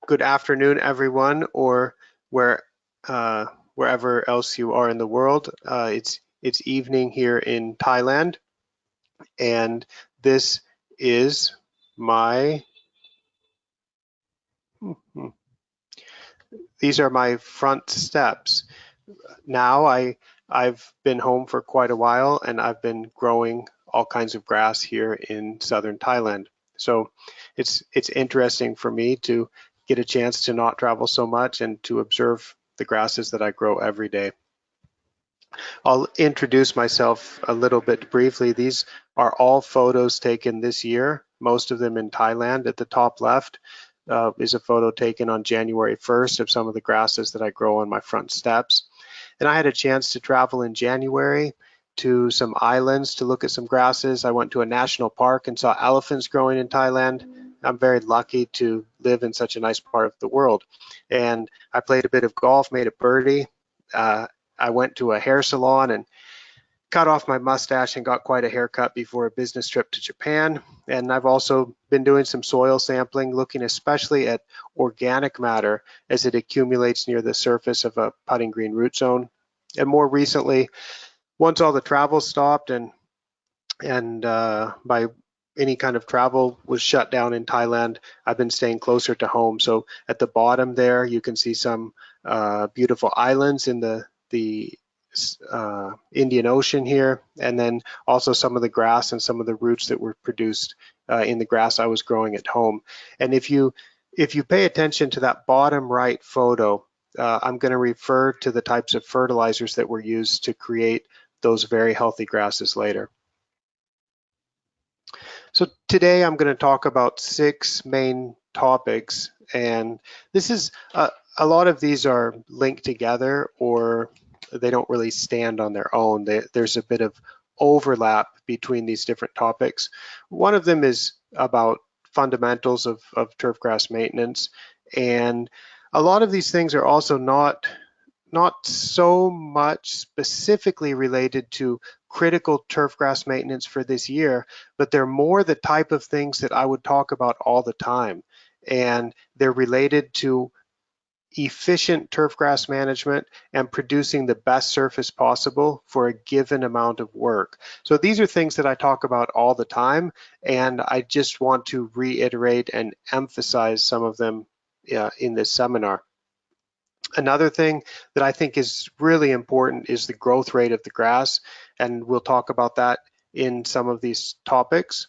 Good afternoon, everyone, or where wherever else you are in the world. It's evening here in Thailand, and this is my these are my front steps. Now I've been home for quite a while, and I've been growing all kinds of grass here in southern Thailand. So it's interesting for me to get a chance to not travel so much and to observe the grasses that I grow every day. I'll introduce myself a little bit briefly. These are all photos taken this year, most of them in Thailand. At the top left is a photo taken on January 1st of some of the grasses that I grow on my front steps. And I had a chance to travel in January to some islands to look at some grasses. I went to a national park and saw elephants growing in Thailand. I'm very lucky to live in such a nice part of the world. And I played a bit of golf, made a birdie. I went to a hair salon and cut off my mustache and got quite a haircut before a business trip to Japan. And I've also been doing some soil sampling, looking especially at organic matter as it accumulates near the surface of a putting green root zone. And more recently, once all the travel stopped and by any kind of travel was shut down in Thailand, I've been staying closer to home. So at the bottom there, you can see some beautiful islands in the Indian Ocean here, and then also some of the grass and some of the roots that were produced in the grass I was growing at home. And if you pay attention to that bottom right photo, I'm going to refer to the types of fertilizers that were used to create those very healthy grasses later. So today I'm going to talk about 6 main topics, and this is a lot of these are linked together, or they don't really stand on their own. There's a bit of overlap between these different topics. One of them is about fundamentals of turfgrass maintenance, and a lot of these things are also not so much specifically related to critical turfgrass maintenance for this year, but they're more the type of things that I would talk about all the time. And they're related to efficient turfgrass management and producing the best surface possible for a given amount of work. So these are things that I talk about all the time, and I just want to reiterate and emphasize some of them in this seminar. Another thing that I think is really important is the growth rate of the grass, and we'll talk about that in some of these topics.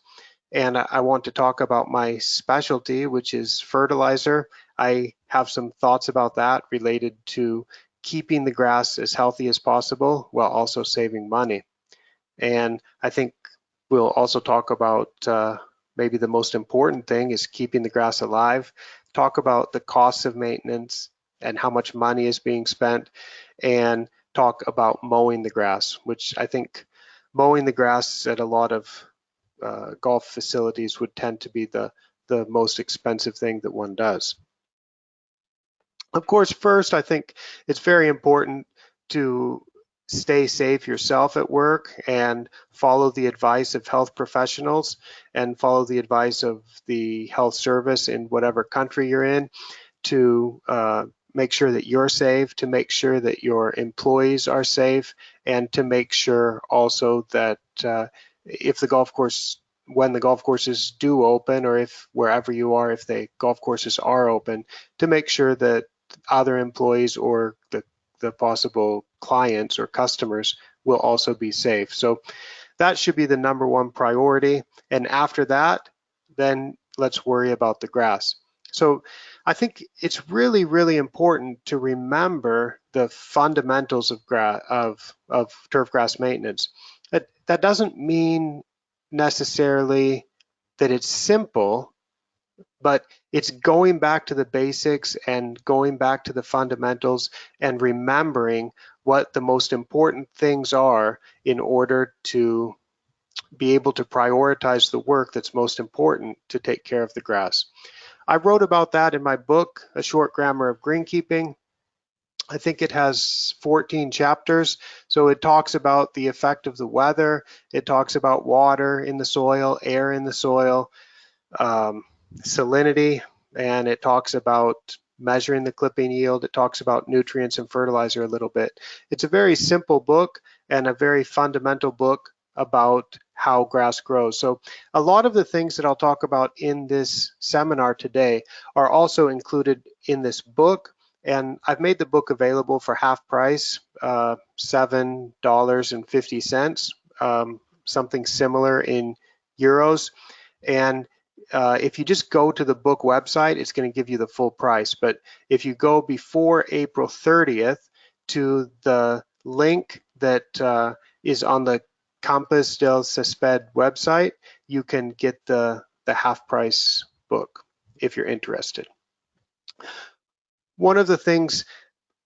And I want to talk about my specialty, which is fertilizer. I have some thoughts about that related to keeping the grass as healthy as possible while also saving money. And I think we'll also talk about maybe the most important thing is keeping the grass alive, talk about the costs of maintenance and how much money is being spent, and talk about mowing the grass, which I think mowing the grass at a lot of golf facilities would tend to be the most expensive thing that one does. Of course, first, I think it's very important to stay safe yourself at work and follow the advice of health professionals and follow the advice of the health service in whatever country you're in to make sure that you're safe, to make sure that your employees are safe, and to make sure also that if the golf course, when the golf courses do open, or if wherever you are, if the golf courses are open, to make sure that other employees or the possible clients or customers will also be safe. So that should be the #1 priority. And after that, then let's worry about the grass. So I think it's really, really important to remember the fundamentals of turfgrass maintenance. That doesn't mean necessarily that it's simple, but it's going back to the basics and going back to the fundamentals and remembering what the most important things are in order to be able to prioritize the work that's most important to take care of the grass. I wrote about that in my book, A Short Grammar of Greenkeeping. I think it has 14 chapters. So it talks about the effect of the weather. It talks about water in the soil, air in the soil, salinity, and it talks about measuring the clipping yield. It talks about nutrients and fertilizer a little bit. It's a very simple book and a very fundamental book about how grass grows. So a lot of the things that I'll talk about in this seminar today are also included in this book, and I've made the book available for half price, $7.50, something similar in euros. And if you just go to the book website, it's going to give you the full price. But if you go before April 30th to the link that is on the Campus del Césped website, you can get the half price book if you're interested. One of the things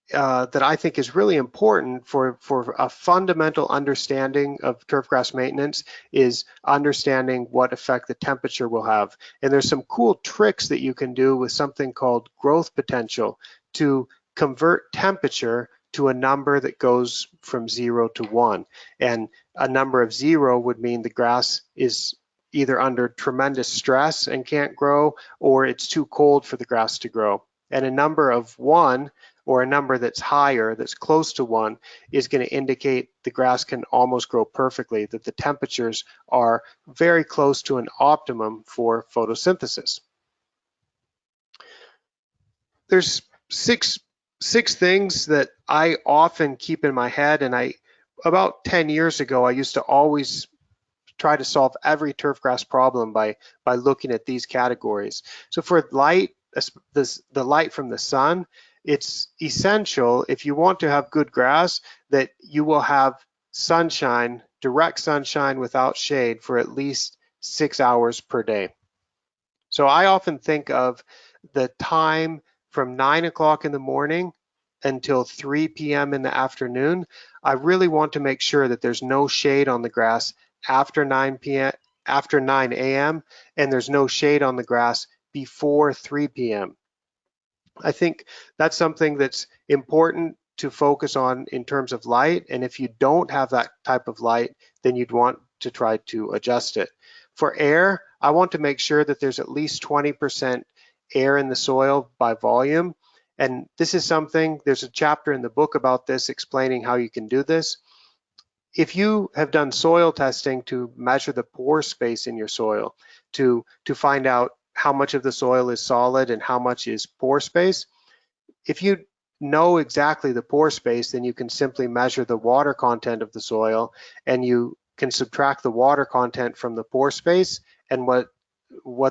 that I think is really important for a fundamental understanding of turfgrass maintenance is understanding what effect the temperature will have. And there's some cool tricks that you can do with something called growth potential to convert temperature to a number that goes from 0 to 1. And a number of 0 would mean the grass is either under tremendous stress and can't grow, or it's too cold for the grass to grow. And a number of 1, or a number that's higher, that's close to 1, is going to indicate the grass can almost grow perfectly, that the temperatures are very close to an optimum for photosynthesis. There's six things that I often keep in my head, and about 10 years ago, I used to always try to solve every turfgrass problem by looking at these categories. So for light, the light from the sun, it's essential, if you want to have good grass, that you will have sunshine, direct sunshine without shade, for at least 6 hours per day. So I often think of the time from 9 o'clock in the morning until 3 p.m. in the afternoon. I really want to make sure that there's no shade on the grass after 9 a.m. and there's no shade on the grass before 3 p.m. I think that's something that's important to focus on in terms of light. And if you don't have that type of light, then you'd want to try to adjust it. For air, I want to make sure that there's at least 20% air in the soil by volume. And this is something, there's a chapter in the book about this explaining how you can do this. If you have done soil testing to measure the pore space in your soil, to find out how much of the soil is solid and how much is pore space, if you know exactly the pore space, then you can simply measure the water content of the soil, and you can subtract the water content from the pore space, and what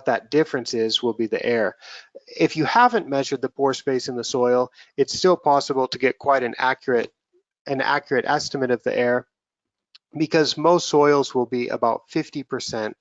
that difference is will be the air. If you haven't measured the pore space in the soil, it's still possible to get quite an accurate estimate of the air, because most soils will be about 50%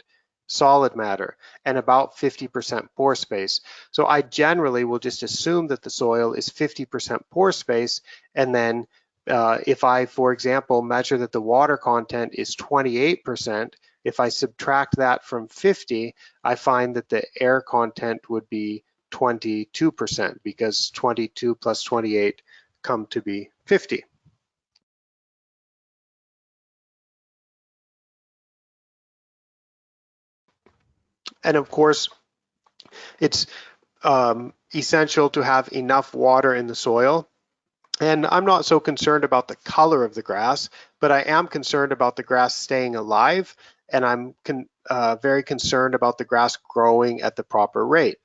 solid matter and about 50% pore space. So I generally will just assume that the soil is 50% pore space, and then if I, for example, measure that the water content is 28%, if I subtract that from 50, I find that the air content would be 22%, because 22 plus 28 come to be 50. And of course, it's essential to have enough water in the soil. And I'm not so concerned about the color of the grass, but I am concerned about the grass staying alive, and I'm very concerned about the grass growing at the proper rate.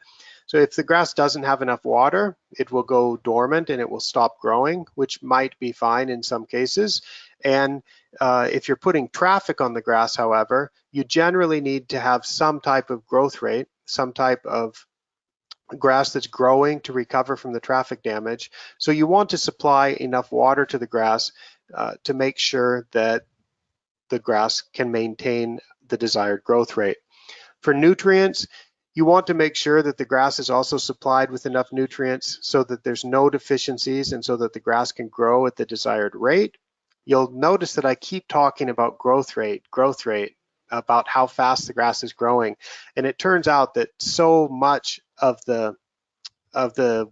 So if the grass doesn't have enough water, it will go dormant and it will stop growing, which might be fine in some cases. And if you're putting traffic on the grass, however, you generally need to have some type of growth rate, some type of grass that's growing to recover from the traffic damage. So you want to supply enough water to the grass to make sure that the grass can maintain the desired growth rate. For nutrients, you want to make sure that the grass is also supplied with enough nutrients so that there's no deficiencies and so that the grass can grow at the desired rate. You'll notice that I keep talking about growth rate, about how fast the grass is growing. And it turns out that so much of the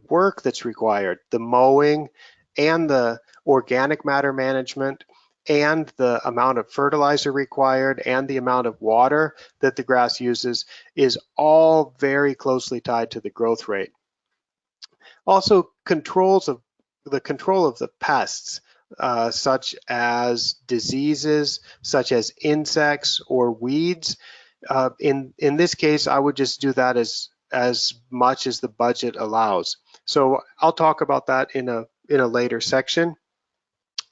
work that's required, the mowing and the organic matter management and the amount of fertilizer required and the amount of water that the grass uses is all very closely tied to the growth rate. Also, the control of the pests, such as diseases, such as insects or weeds. In this case, I would just do that as much as the budget allows. So I'll talk about that in a later section.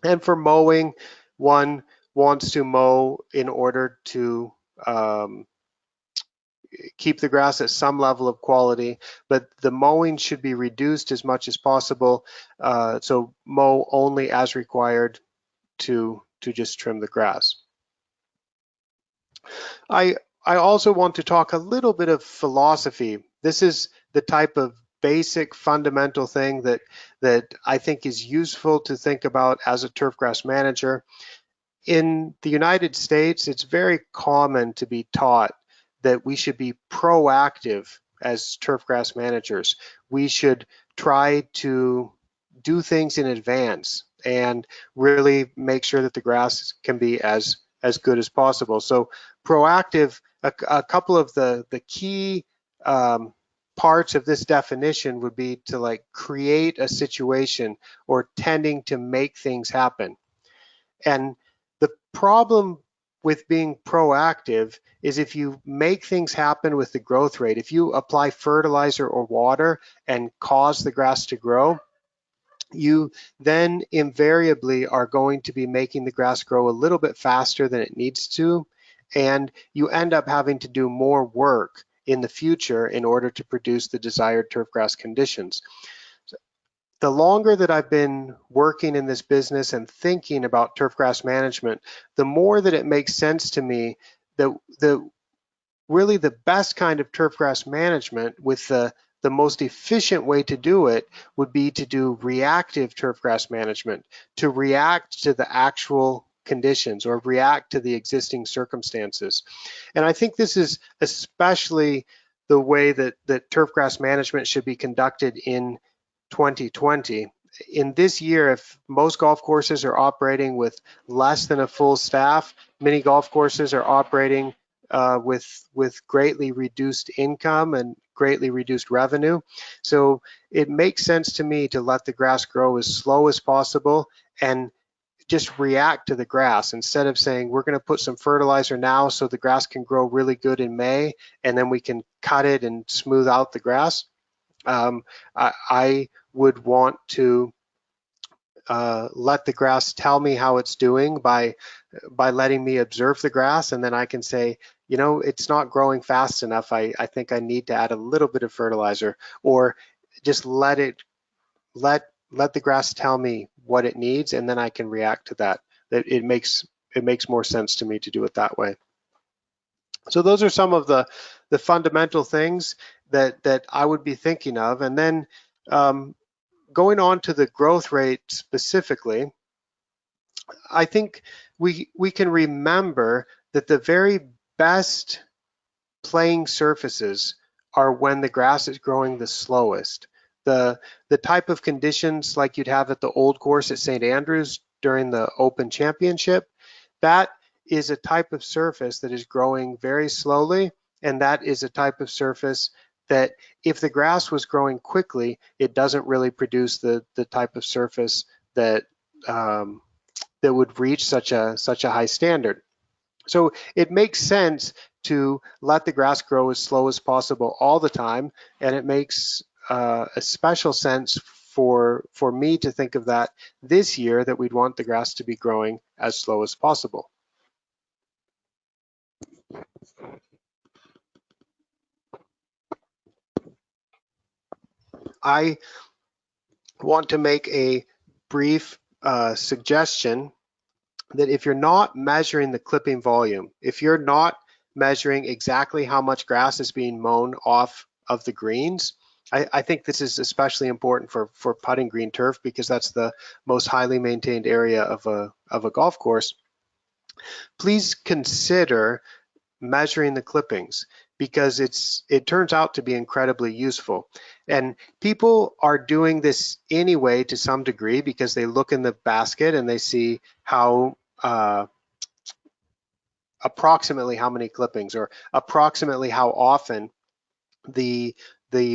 And for mowing, one wants to mow in order to keep the grass at some level of quality, but the mowing should be reduced as much as possible. So mow only as required to just trim the grass. I also want to talk a little bit of philosophy. This is the type of basic fundamental thing that I think is useful to think about as a turfgrass manager. In the United States, it's very common to be taught that we should be proactive as turfgrass managers. We should try to do things in advance and really make sure that the grass can be as good as possible. So proactive, a couple of the key parts of this definition would be to like create a situation or tending to make things happen. And the problem with being proactive is if you make things happen with the growth rate, if you apply fertilizer or water and cause the grass to grow, you then invariably are going to be making the grass grow a little bit faster than it needs to, and you end up having to do more work in the future in order to produce the desired turfgrass conditions. The longer that I've been working in this business and thinking about turfgrass management, the more that it makes sense to me that really the best kind of turfgrass management with the most efficient way to do it would be to do reactive turfgrass management, to react to the actual conditions or react to the existing circumstances. And I think this is especially the way that turfgrass management should be conducted in 2020. In this year, if most golf courses are operating with less than a full staff, many golf courses are operating with greatly reduced income and greatly reduced revenue. So it makes sense to me to let the grass grow as slow as possible and just react to the grass instead of saying we're going to put some fertilizer now so the grass can grow really good in May and then we can cut it and smooth out the grass. I would want to let the grass tell me how it's doing by letting me observe the grass, and then I can say, you know, it's not growing fast enough. I think I need to add a little bit of fertilizer, or just let the grass tell me what it needs, and then I can react to that. It makes more sense to me to do it that way. So those are some of the fundamental things that I would be thinking of, and then going on to the growth rate specifically, I think we can remember that the very best playing surfaces are when the grass is growing the slowest. The type of conditions like you'd have at the old course at St. Andrews during the Open Championship, that is a type of surface that is growing very slowly, and that is a type of surface that if the grass was growing quickly, it doesn't really produce the type of surface that that would reach such a high standard. So it makes sense to let the grass grow as slow as possible all the time, and it makes a special sense for me to think of that this year, that we'd want the grass to be growing as slow as possible. I want to make a brief suggestion that if you're not measuring the clipping volume, if you're not measuring exactly how much grass is being mown off of the greens, I think this is especially important for putting green turf, because that's the most highly maintained area of a golf course. Please consider measuring the clippings, because it turns out to be incredibly useful. And people are doing this anyway to some degree, because they look in the basket and they see how approximately how many clippings or approximately how often the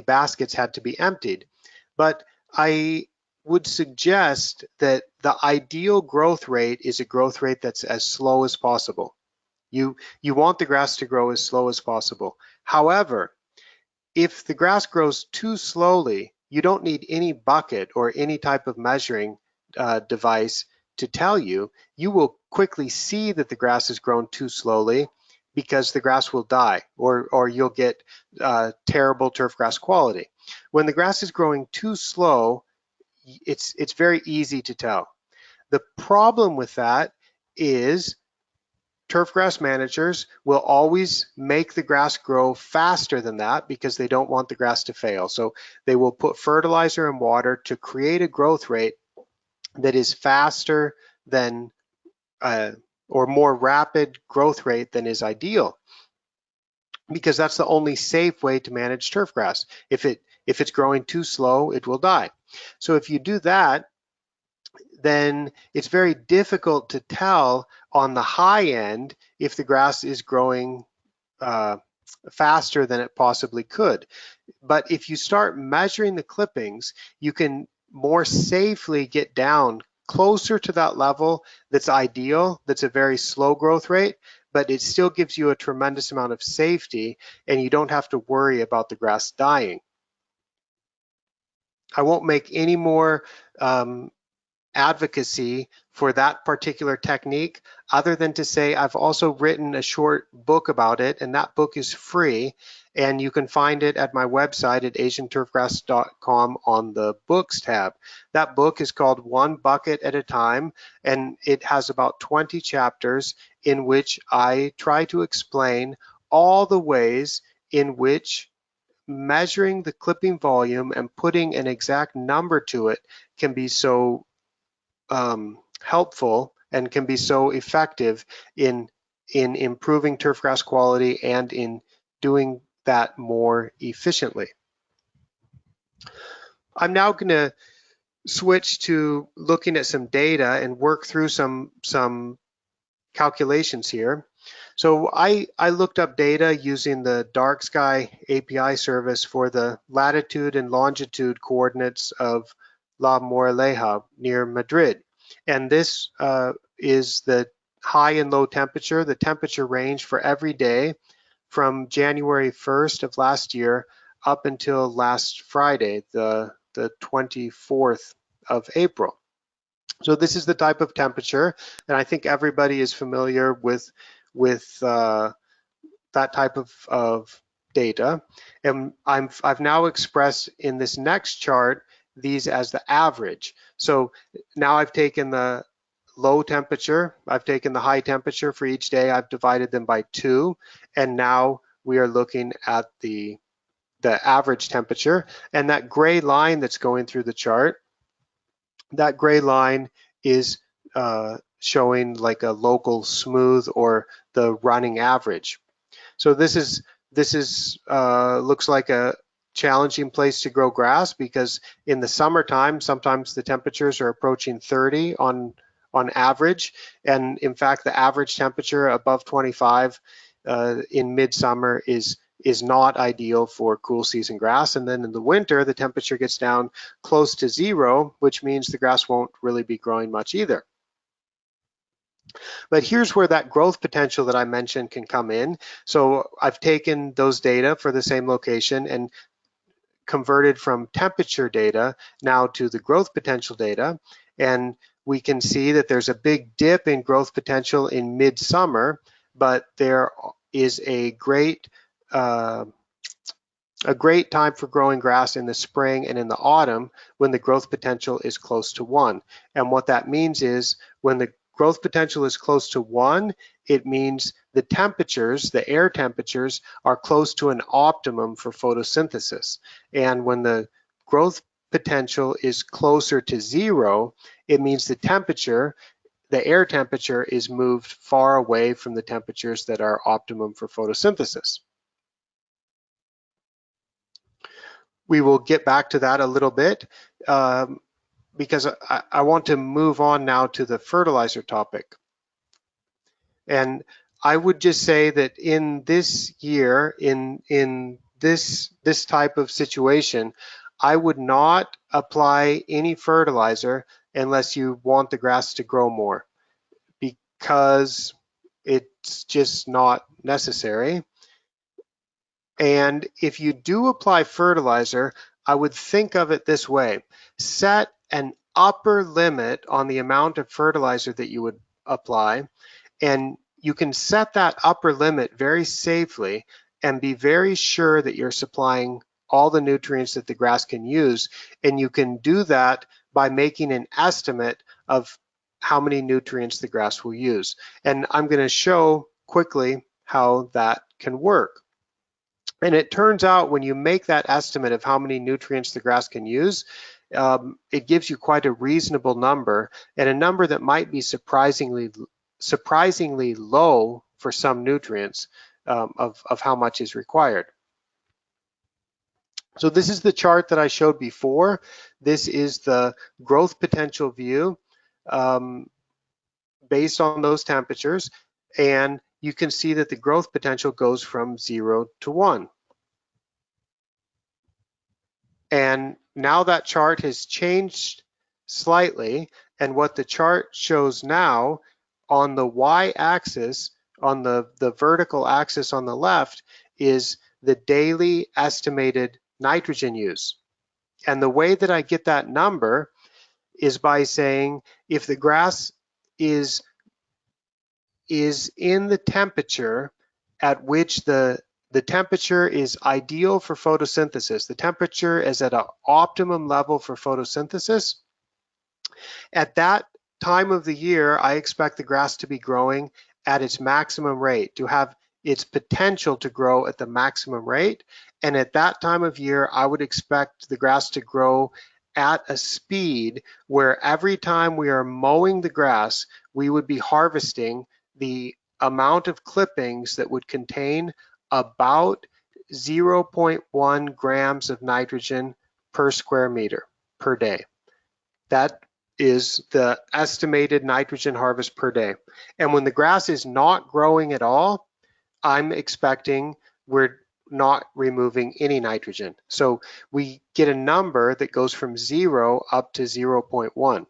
baskets had to be emptied. But I would suggest that the ideal growth rate is a growth rate that's as slow as possible. You want the grass to grow as slow as possible. However, if the grass grows too slowly, you don't need any bucket or any type of measuring device to tell you. You will quickly see that the grass has grown too slowly because the grass will die, or you'll get terrible turf grass quality. When the grass is growing too slow, it's very easy to tell. The problem with that is turf grass managers will always make the grass grow faster than that because they don't want the grass to fail. So they will put fertilizer and water to create a growth rate that is faster than or more rapid growth rate than is ideal, because that's the only safe way to manage turf grass. If it's growing too slow, it will die. So if you do that, then it's very difficult to tell on the high end if the grass is growing faster than it possibly could. But if you start measuring the clippings, you can more safely get down closer to that level that's ideal, that's a very slow growth rate, but it still gives you a tremendous amount of safety and you don't have to worry about the grass dying. I won't make any more advocacy for that particular technique other than to say I've also written a short book about it, and that book is free, and you can find it at my website at asianturfgrass.com on the books tab. That book is called One Bucket at a Time, and it has about 20 chapters in which I try to explain all the ways in which measuring the clipping volume and putting an exact number to it can be so helpful and can be so effective in improving turfgrass quality and in doing that more efficiently. I'm now going to switch to looking at some data and work through some calculations here. So I looked up data using the Dark Sky API service for the latitude and longitude coordinates of La Moraleja near Madrid. And this is the high and low temperature, the temperature range for every day from January 1st of last year up until last Friday, the 24th of April. So this is the type of temperature, and I think everybody is familiar with that type of data. And I've now expressed in this next chart these as the average. So now I've taken the low temperature, I've taken the high temperature for each day, I've divided them by 2, and now we are looking at the average temperature. And that gray line that's going through the chart, that gray line is showing like a local smooth or the running average. So this is looks like a challenging place to grow grass, because in the summertime sometimes the temperatures are approaching 30 on average, and in fact the average temperature above 25 in midsummer is not ideal for cool season grass. And then in the winter the temperature gets down close to 0, which means the grass won't really be growing much either. But here's where that growth potential that I mentioned can come in. So I've taken those data for the same location and converted from temperature data now to the growth potential data. And we can see that there's a big dip in growth potential in midsummer, but there is a great time for growing grass in the spring and in the autumn when the growth potential is close to 1. And what that means is when the growth potential is close to 1, it means the temperatures, the air temperatures, are close to an optimum for photosynthesis. And when the growth potential is closer to 0, it means the temperature, the air temperature, is moved far away from the temperatures that are optimum for photosynthesis. We will get back to that a little bit because I want to move on now to the fertilizer topic. And I would just say that in this year, in this type of situation, I would not apply any fertilizer unless you want the grass to grow more, because it's just not necessary. And if you do apply fertilizer, I would think of it this way: set an upper limit on the amount of fertilizer that you would apply, and you can set that upper limit very safely and be very sure that you're supplying all the nutrients that the grass can use. And you can do that by making an estimate of how many nutrients the grass will use. And I'm going to show quickly how that can work. And it turns out when you make that estimate of how many nutrients the grass can use, it gives you quite a reasonable number, and a number that might be surprisingly low for some nutrients, of how much is required. So this is the chart that I showed before. This is the growth potential view based on those temperatures, and you can see that the growth potential goes from 0 to 1. And now that chart has changed slightly, and what the chart shows now on the y-axis, on the vertical axis on the left, is the daily estimated nitrogen use. And the way that I get that number is by saying if the grass is in the temperature at which the temperature is ideal for photosynthesis, the temperature is at an optimum level for photosynthesis, at that time of the year, I expect the grass to be growing at its maximum rate, to have its potential to grow at the maximum rate. And at that time of year, I would expect the grass to grow at a speed where every time we are mowing the grass, we would be harvesting the amount of clippings that would contain about 0.1 grams of nitrogen per square meter per day. That is the estimated nitrogen harvest per day. And when the grass is not growing at all, I'm expecting we're not removing any nitrogen. So we get a number that goes from 0 up to 0.1.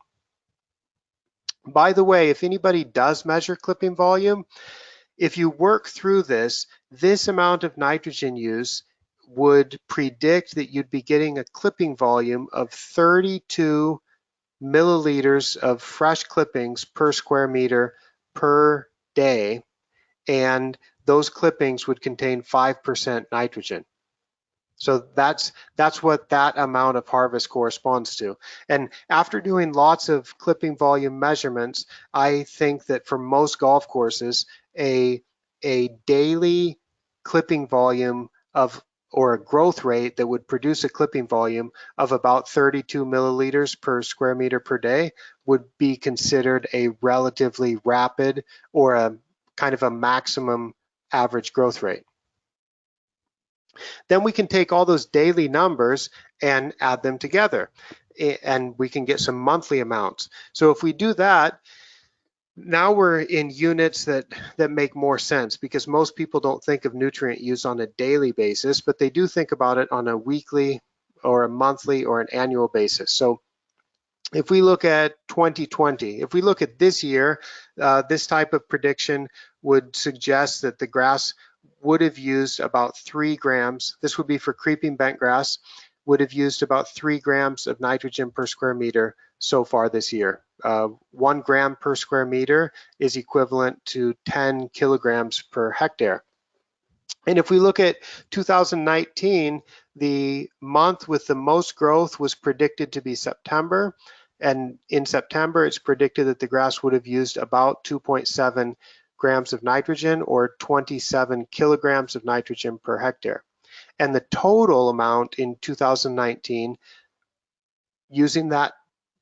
By the way, if anybody does measure clipping volume, if you work through this amount of nitrogen use would predict that you'd be getting a clipping volume of 32 milliliters of fresh clippings per square meter per day, and those clippings would contain 5% nitrogen. So that's what that amount of harvest corresponds to. And after doing lots of clipping volume measurements, I think that for most golf courses, a daily clipping volume of, or a growth rate that would produce a clipping volume of about 32 milliliters per square meter per day would be considered a relatively rapid, or a kind of a maximum average growth rate. Then we can take all those daily numbers and add them together, and we can get some monthly amounts. So if we do that, now we're in units that make more sense, because most people don't think of nutrient use on a daily basis, but they do think about it on a weekly or a monthly or an annual basis. So if we look at 2020, if we look at this year, this type of prediction would suggest that the grass would have used about 3 grams, this would be for creeping bent grass, would have used about 3 grams of nitrogen per square meter so far this year. 1 gram per square meter is equivalent to 10 kilograms per hectare. And if we look at 2019, the month with the most growth was predicted to be September. And in September, it's predicted that the grass would have used about 2.7 grams of nitrogen, or 27 kilograms of nitrogen per hectare. And the total amount in 2019, using that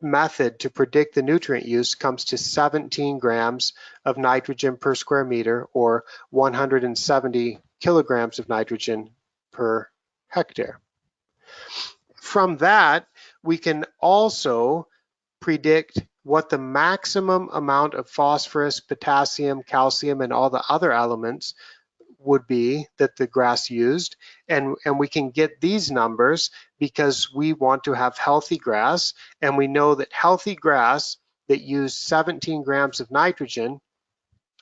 method to predict the nutrient use, comes to 17 grams of nitrogen per square meter, or 170 kilograms of nitrogen per hectare. From that, we can also predict what the maximum amount of phosphorus, potassium, calcium, and all the other elements would be that the grass used. And we can get these numbers because we want to have healthy grass. And we know that healthy grass that used 17 grams of nitrogen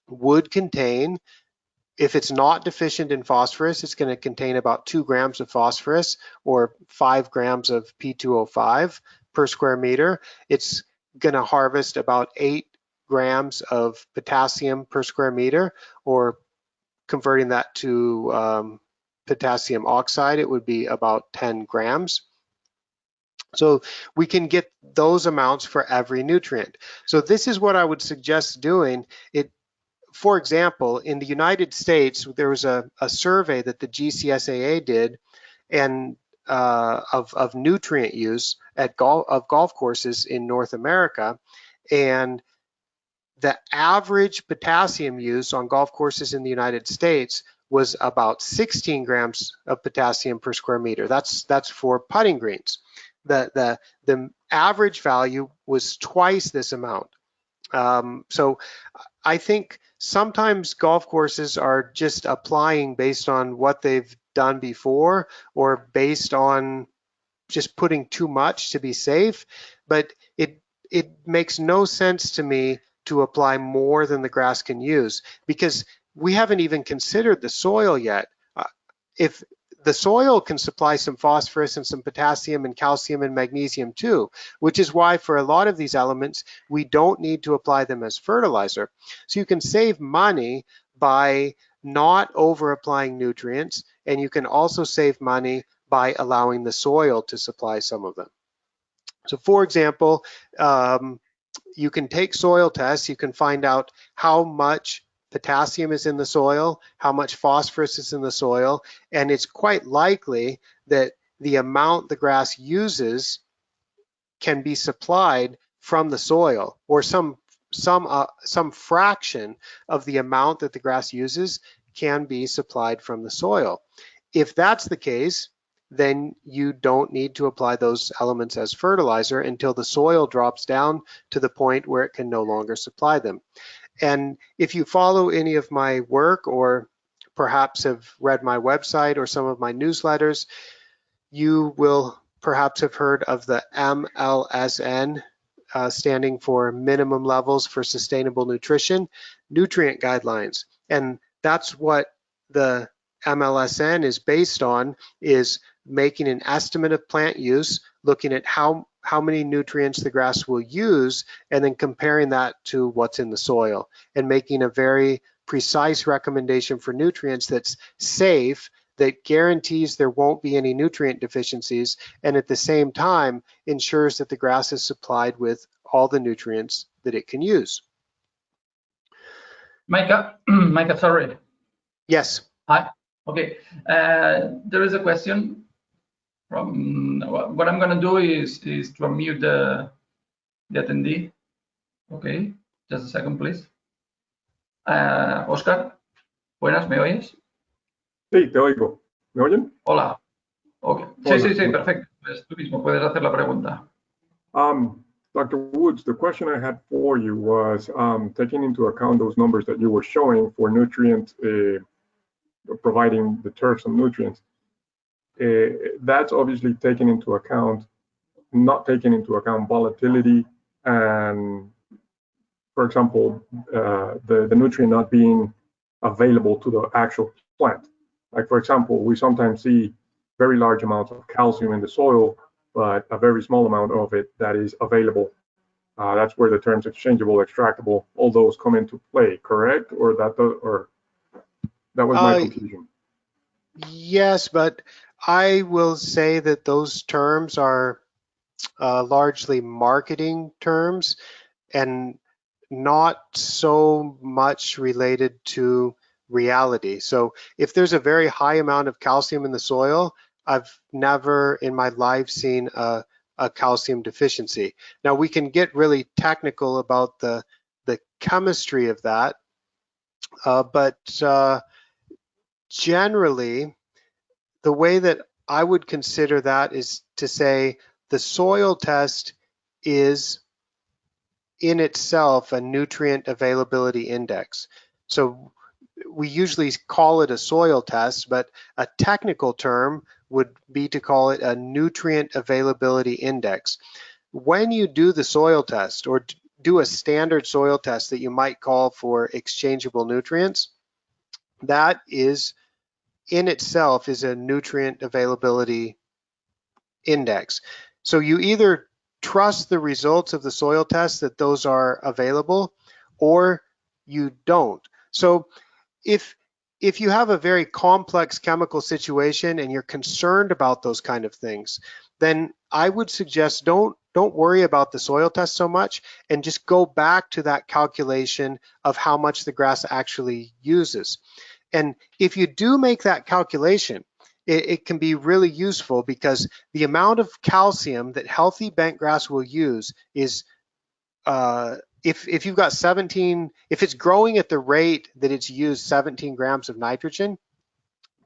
would contain, if it's not deficient in phosphorus, it's going to contain about 2 grams of phosphorus or 5 grams of P2O5 per square meter. It's going to harvest about 8 grams of potassium per square meter, or converting that to potassium oxide, it would be about 10 grams. So we can get those amounts for every nutrient. So this is what I would suggest doing. For example, in the United States, there was a survey that the GCSAA did, and of nutrient use at golf courses in North America, and the average potassium use on golf courses in the United States was about 16 grams of potassium per square meter. That's for putting greens. The average value was twice this amount. So I think sometimes golf courses are just applying based on what they've done before, or based on just putting too much to be safe, but it makes no sense to me to apply more than the grass can use, because we haven't even considered the soil yet. If the soil can supply some phosphorus and some potassium and calcium and magnesium too, which is why for a lot of these elements, we don't need to apply them as fertilizer. So you can save money by not over applying nutrients, and you can also save money by allowing the soil to supply some of them. So for example, you can take soil tests, you can find out how much potassium is in the soil, how much phosphorus is in the soil, and it's quite likely that the amount the grass uses can be supplied from the soil, or some fraction of the amount that the grass uses can be supplied from the soil. If that's the case, then you don't need to apply those elements as fertilizer until the soil drops down to the point where it can no longer supply them. And if you follow any of my work, or perhaps have read my website or some of my newsletters, you will perhaps have heard of the MLSN, standing for Minimum Levels for Sustainable Nutrition, nutrient guidelines. And that's what the MLSN is based on, is making an estimate of plant use, looking at how many nutrients the grass will use, and then comparing that to what's in the soil, and making a very precise recommendation for nutrients that's safe, that guarantees there won't be any nutrient deficiencies, and at the same time ensures that the grass is supplied with all the nutrients that it can use. Micah, Micah, sorry. Yes. Hi. Okay. There is a question from. What I'm going to do is to unmute the attendee. Okay. Just a second, please. Oscar, buenas, ¿me oyes? Sí, te oigo. ¿Me oyen? Hola. Okay. Sí, perfecto. Pues tú mismo puedes hacer la pregunta. Dr. Woods, the question I had for you was, taking into account those numbers that you were showing for nutrients, providing the turf some nutrients, that's obviously taking into account, not taking into account volatility and, for example, the nutrient not being available to the actual plant. Like, for example, we sometimes see very large amounts of calcium in the soil, but a very small amount of it that is available. That's where the terms exchangeable, extractable, all those come into play, correct? Or that was my confusion. Yes, but I will say that those terms are largely marketing terms and not so much related to reality. So if there's a very high amount of calcium in the soil, I've never in my life seen a calcium deficiency. Now we can get really technical about the chemistry of that, but generally the way that I would consider that is to say the soil test is in itself a nutrient availability index. So we usually call it a soil test, but a technical term would be to call it a nutrient availability index. When you do the soil test or do a standard soil test that you might call for exchangeable nutrients, that is in itself is a nutrient availability index. So you either trust the results of the soil test that those are available, or you don't. So if you have a very complex chemical situation and you're concerned about those kind of things, then I would suggest don't worry about the soil test so much and just go back to that calculation of how much the grass actually uses. And if you do make that calculation, it can be really useful because the amount of calcium that healthy bent grass will use is if you've got 17, if it's growing at the rate that it's used 17 grams of nitrogen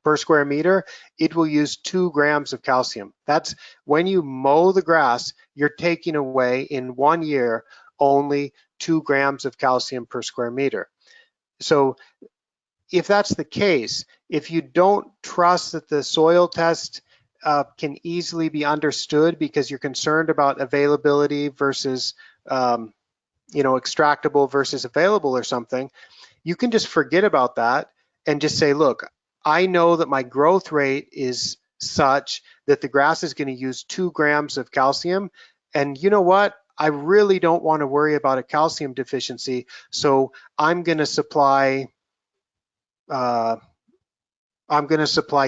per square meter, it will use 2 grams of calcium. That's when you mow the grass, you're taking away in 1 year only 2 grams of calcium per square meter. So if that's the case, if you don't trust that the soil test can easily be understood because you're concerned about availability versus extractable versus available or something, you can just forget about that and just say, look, I know that my growth rate is such that the grass is going to use 2 grams of calcium. And you know what? I really don't want to worry about a calcium deficiency. So I'm going to supply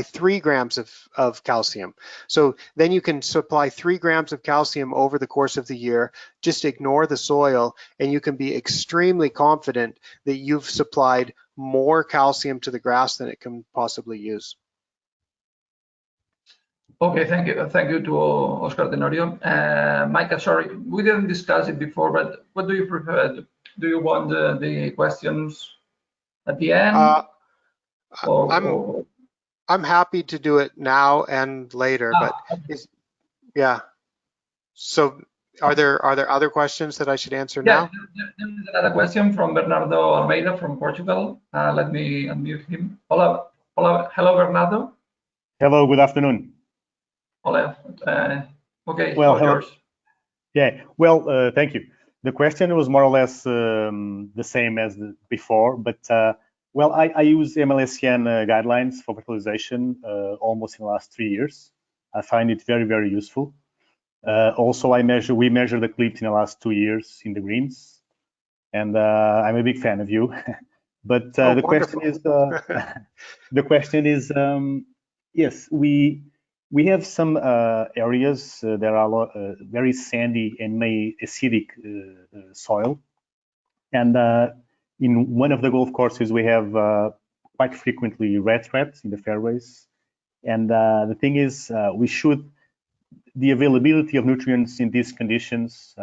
3 grams of calcium. So then you can supply 3 grams of calcium over the course of the year, just ignore the soil, and you can be extremely confident that you've supplied more calcium to the grass than it can possibly use. Okay, thank you to Oscar Tenorio. Micah, sorry, we didn't discuss it before, but what do you prefer? Do you want the questions at the end? I'm happy to do it now and later, but yeah. So are there other questions that I should answer now? There is another question from Bernardo Almeida from Portugal. Let me unmute him. Hola, hello, Bernardo. Hello, good afternoon. Hola. Okay, well, all yours. Yeah, well, thank you. The question was more or less the same as before, but well, I use MLSN guidelines for fertilization almost in the last 3 years. I find it very, very useful. Also, we measure the clips in the last 2 years in the greens, and I'm a big fan of you. But the question is, yes, we have some areas that are very sandy and acidic soil, and in one of the golf courses we have quite frequently red threads in the fairways. And the thing is, the availability of nutrients in these conditions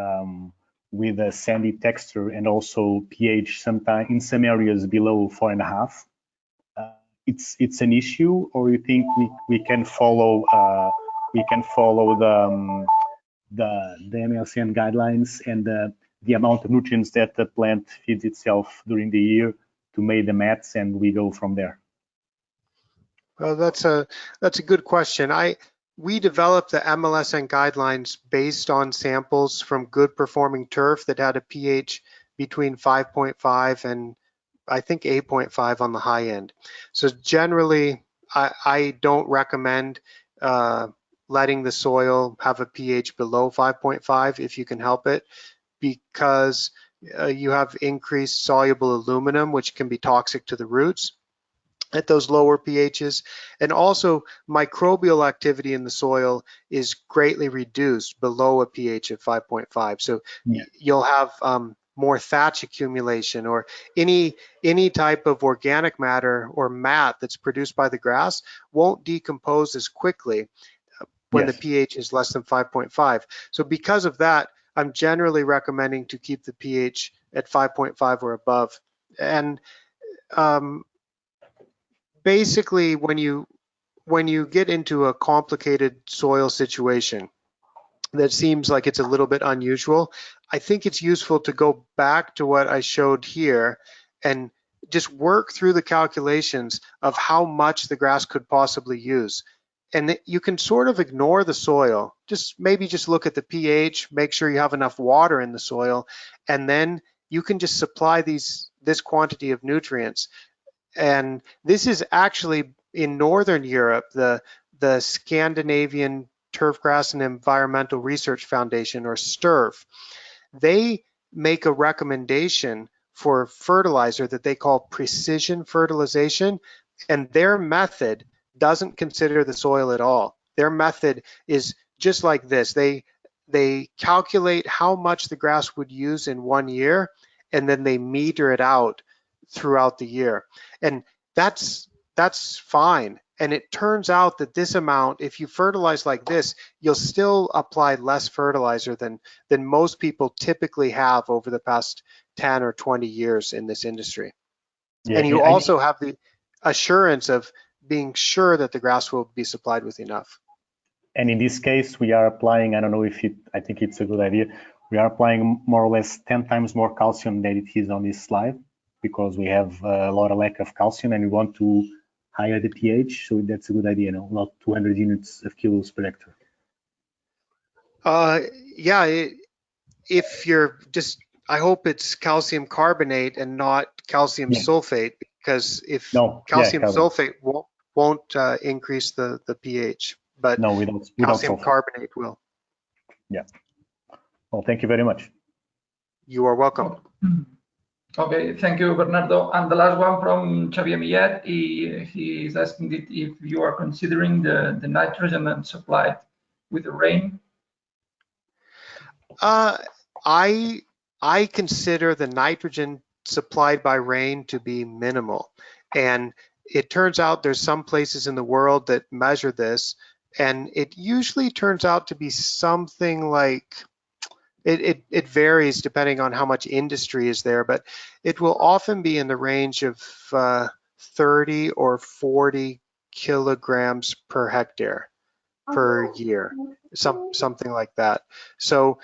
with a sandy texture and also pH sometimes in some areas below 4.5, it's an issue, or you think we can follow the MLCN guidelines and the amount of nutrients that the plant feeds itself during the year to make the mats, and we go from there? Well, that's a good question. We developed the MLSN guidelines based on samples from good performing turf that had a pH between 5.5 and I think 8.5 on the high end. So generally, I don't recommend letting the soil have a pH below 5.5 if you can help it, because you have increased soluble aluminum, which can be toxic to the roots at those lower pHs. And also microbial activity in the soil is greatly reduced below a pH of 5.5. So you'll have more thatch accumulation, or any type of organic matter or mat that's produced by the grass won't decompose as quickly when the pH is less than 5.5. So because of that, I'm generally recommending to keep the pH at 5.5 or above. And basically, when you get into a complicated soil situation, that seems like it's a little bit unusual, I think it's useful to go back to what I showed here and just work through the calculations of how much the grass could possibly use. And you can sort of ignore the soil. Maybe just look at the pH, make sure you have enough water in the soil, and then you can just supply this quantity of nutrients. And this is actually in Northern Europe, the Scandinavian Turfgrass and Environmental Research Foundation, or STURF. They make a recommendation for fertilizer that they call precision fertilization, and their method doesn't consider the soil at all. Their method is just like this. They calculate how much the grass would use in 1 year, and then they meter it out throughout the year. And that's fine. And it turns out that this amount, if you fertilize like this, you'll still apply less fertilizer than most people typically have over the past 10 or 20 years in this industry. Yeah, And you also have the assurance of being sure that the grass will be supplied with enough. And in this case, we are applying, I don't know if I think it's a good idea. We are applying more or less 10 times more calcium than it is on this slide, because we have a lot of lack of calcium and we want to higher the pH. So that's a good idea, no? Not 200 units of kilos per hectare. Yeah, if you're just, I hope it's calcium carbonate and not calcium sulfate, because if calcium sulfate won't increase the pH, but without calcium sulfate. carbonate will. Yeah. Well, thank you very much. You are welcome. Okay, thank you, Bernardo. And the last one from Xavier Millet, he is asking if you are considering the nitrogen that's supplied with the rain. I consider the nitrogen supplied by rain to be minimal, and it turns out there's some places in the world that measure this, and it usually turns out to be something like, it varies depending on how much industry is there, but it will often be in the range of 30 or 40 kilograms per hectare per year, something like that. So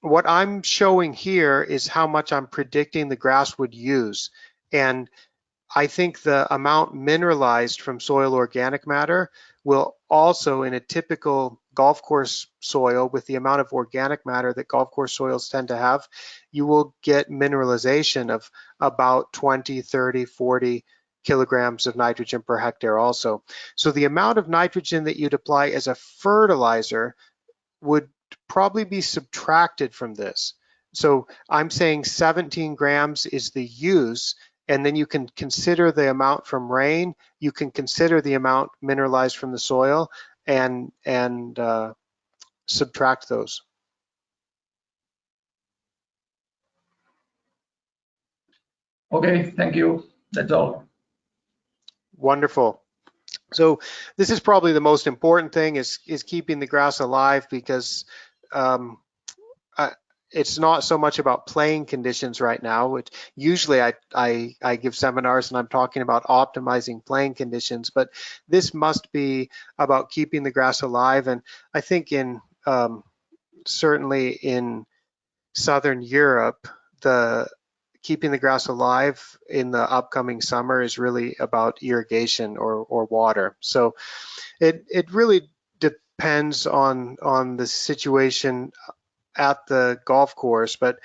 what I'm showing here is how much I'm predicting the grass would use. And I think the amount mineralized from soil organic matter will also, in a typical golf course soil with the amount of organic matter that golf course soils tend to have, you will get mineralization of about 20, 30, 40 kilograms of nitrogen per hectare also. So the amount of nitrogen that you'd apply as a fertilizer would probably be subtracted from this. So I'm saying 17 grams is the use, and then you can consider the amount from rain, you can consider the amount mineralized from the soil, and subtract those. Okay, thank you. That's all. Wonderful. So this is probably the most important thing, is keeping the grass alive, because it's not so much about playing conditions right now, which usually I give seminars and I'm talking about optimizing playing conditions, but this must be about keeping the grass alive. And I think certainly in Southern Europe, keeping the grass alive in the upcoming summer is really about irrigation or water. So it really depends on the situation at the golf course, but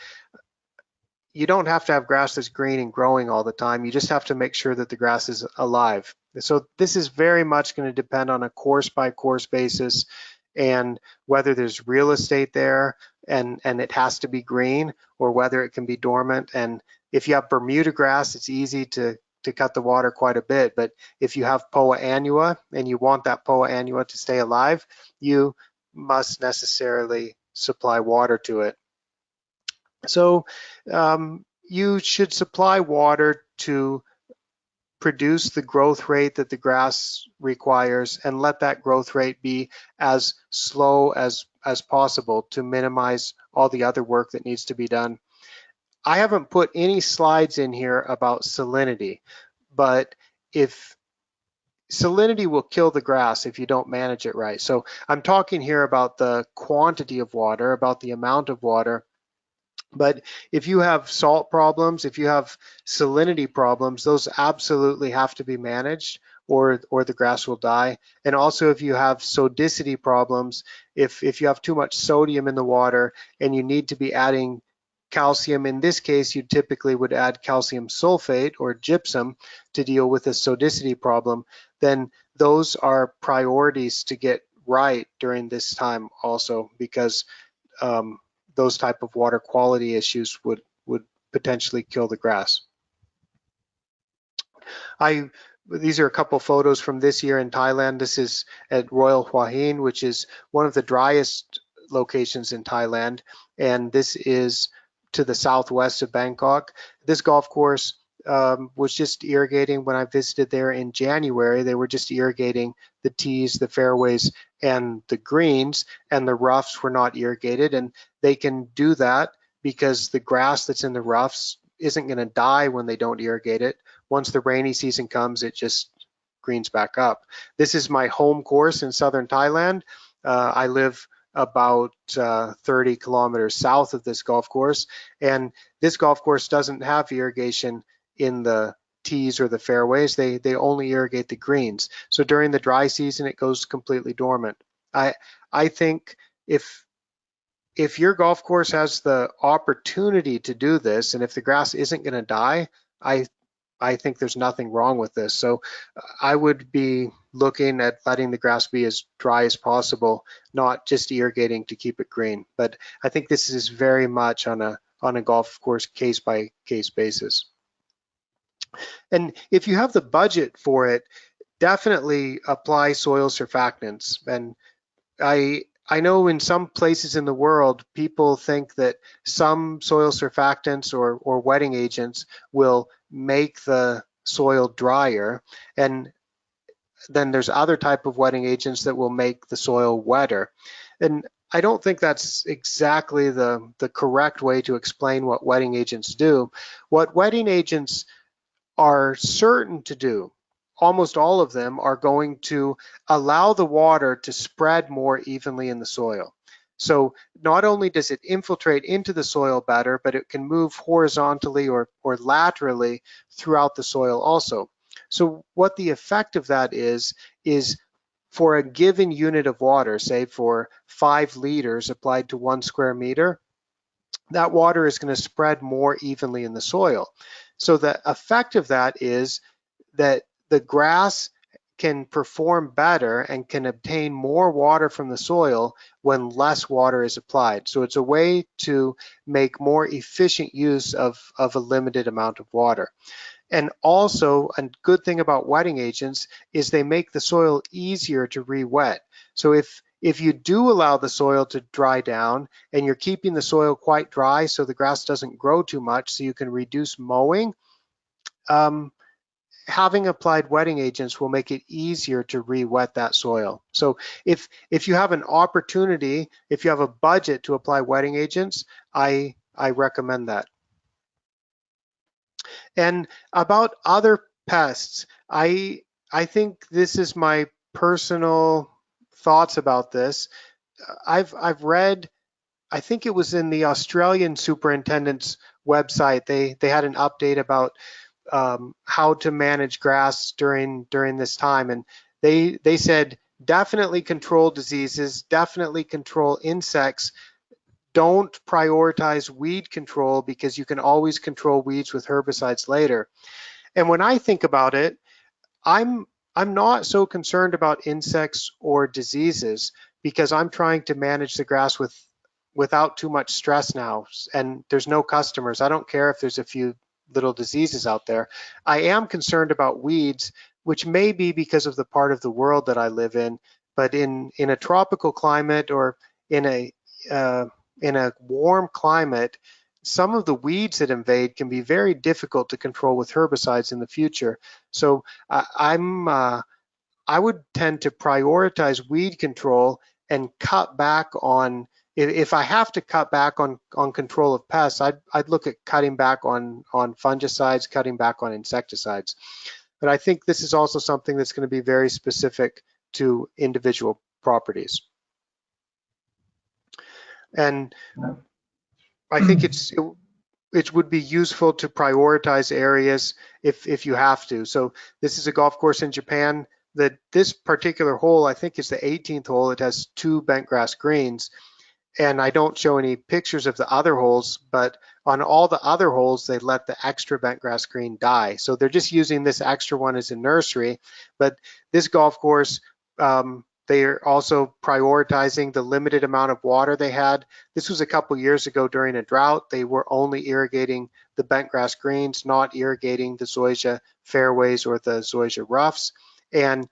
you don't have to have grass that's green and growing all the time. You just have to make sure that the grass is alive. So this is very much going to depend on a course by course basis, and whether there's real estate there and it has to be green, or whether it can be dormant. And if you have Bermuda grass, it's easy to cut the water quite a bit. But if you have Poa annua and you want that Poa annua to stay alive, you must necessarily supply water to it. So you should supply water to produce the growth rate that the grass requires, and let that growth rate be as slow as possible to minimize all the other work that needs to be done. I haven't put any slides in here about salinity, but if salinity will kill the grass if you don't manage it right. So I'm talking here about the quantity of water, about the amount of water. But if you have salt problems, if you have salinity problems, those absolutely have to be managed, or the grass will die. And also if you have sodicity problems, if you have too much sodium in the water and you need to be adding calcium, in this case you typically would add calcium sulfate or gypsum to deal with a sodicity problem, then those are priorities to get right during this time also, because those type of water quality issues would potentially kill the grass. These are a couple photos from this year in Thailand. This is at Royal Hua Hin, which is one of the driest locations in Thailand, and this is to the southwest of Bangkok. This golf course was just irrigating when I visited there in January. They were just irrigating the tees, the fairways, and the greens, and the roughs were not irrigated. And they can do that because the grass that's in the roughs isn't going to die when they don't irrigate it. Once the rainy season comes, it just greens back up. This is my home course in southern Thailand. I live about 30 kilometers south of this golf course, and this golf course doesn't have irrigation in the tees or the fairways. They only irrigate the greens. So during the dry season, it goes completely dormant. I think if your golf course has the opportunity to do this, and if the grass isn't going to die, I think there's nothing wrong with this. So I would be looking at letting the grass be as dry as possible, not just irrigating to keep it green. But I think this is very much on a golf course case by case basis. And if you have the budget for it, definitely apply soil surfactants. And I know in some places in the world, people think that some soil surfactants or wetting agents will make the soil drier, and then there's other type of wetting agents that will make the soil wetter. And I don't think that's exactly the correct way to explain what wetting agents do. What wetting agents are certain to do, almost all of them, are going to allow the water to spread more evenly in the soil. So not only does it infiltrate into the soil better, but it can move horizontally or laterally throughout the soil also. So what the effect of that is for a given unit of water, say for 5 liters applied to 1 square meter, that water is going to spread more evenly in the soil. So the effect of that is that the grass can perform better and can obtain more water from the soil when less water is applied. So it's a way to make more efficient use of a limited amount of water. And also, a good thing about wetting agents is they make the soil easier to re-wet. So if you do allow the soil to dry down and you're keeping the soil quite dry so the grass doesn't grow too much so you can reduce mowing, having applied wetting agents will make it easier to re-wet that soil. So if you have an opportunity, if you have a budget to apply wetting agents, I recommend that. And about other pests, I think this is my personal thoughts about this. I've read, I think it was in the Australian superintendent's website, they had an update about how to manage grass during this time, and they said definitely control diseases, definitely control insects. Don't prioritize weed control because you can always control weeds with herbicides later. And when I think about it, I'm not so concerned about insects or diseases because I'm trying to manage the grass without too much stress now, and there's no customers. I don't care if there's a few little diseases out there. I am concerned about weeds, which may be because of the part of the world that I live in, but in a tropical climate or in a warm climate, some of the weeds that invade can be very difficult to control with herbicides in the future. So I would tend to prioritize weed control and cut back on, if I have to cut back on control of pests, I'd look at cutting back on fungicides, cutting back on insecticides. but I think this is also something that's going to be very specific to individual properties. And I think it would be useful to prioritize areas if you have to. So this is a golf course in Japan that this particular hole, I think is the 18th hole. It has 2 bentgrass greens. And I don't show any pictures of the other holes, but on all the other holes, they let the extra bentgrass green die. So they're just using this extra one as a nursery. But this golf course, they are also prioritizing the limited amount of water they had. This was a couple years ago during a drought. They were only irrigating the bentgrass greens, not irrigating the zoysia fairways or the zoysia roughs. And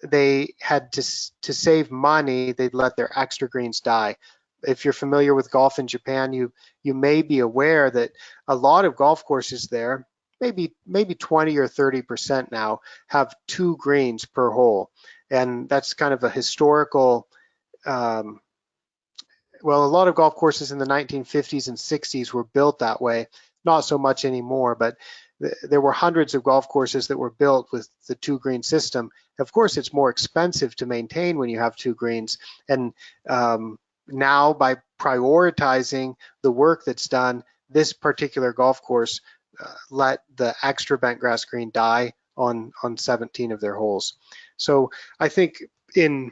they had to save money, they'd let their extra greens die. If you're familiar with golf in Japan, you may be aware that a lot of golf courses there, maybe 20 or 30% now, have 2 greens per hole. And that's kind of a historical, well, a lot of golf courses in the 1950s and 60s were built that way, not so much anymore, but there were hundreds of golf courses that were built with the 2 green system. Of course, it's more expensive to maintain when you have 2 greens. And now by prioritizing the work that's done, this particular golf course let the extra bentgrass green die on 17 of their holes. So I think in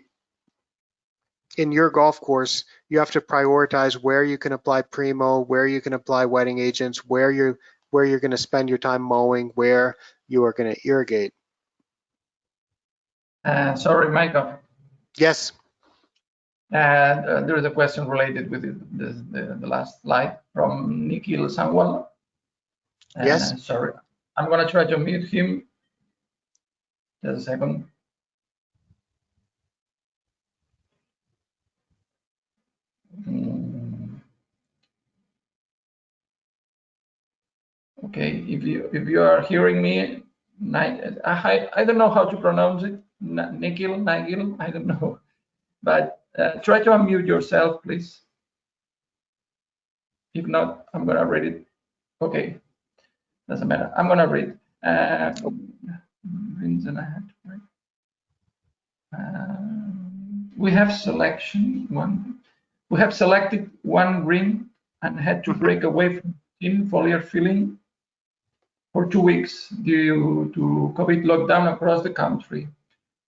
your golf course, you have to prioritize where you can apply primo, where you can apply wetting agents, where you're going to spend your time mowing, where you are going to irrigate. Sorry, Michael. Yes. There is a question related with the last slide from Nikhil Sangwal. Yes. Sorry, I'm going to try to mute him. Just a second. Okay, if you are hearing me, I don't know how to pronounce it. Nikhil, I don't know, but try to unmute yourself, please. If not, I'm gonna read it. Okay, doesn't matter. I'm gonna read. We have selected one green and had to break away from foliar filling for 2 weeks due to COVID lockdown across the country.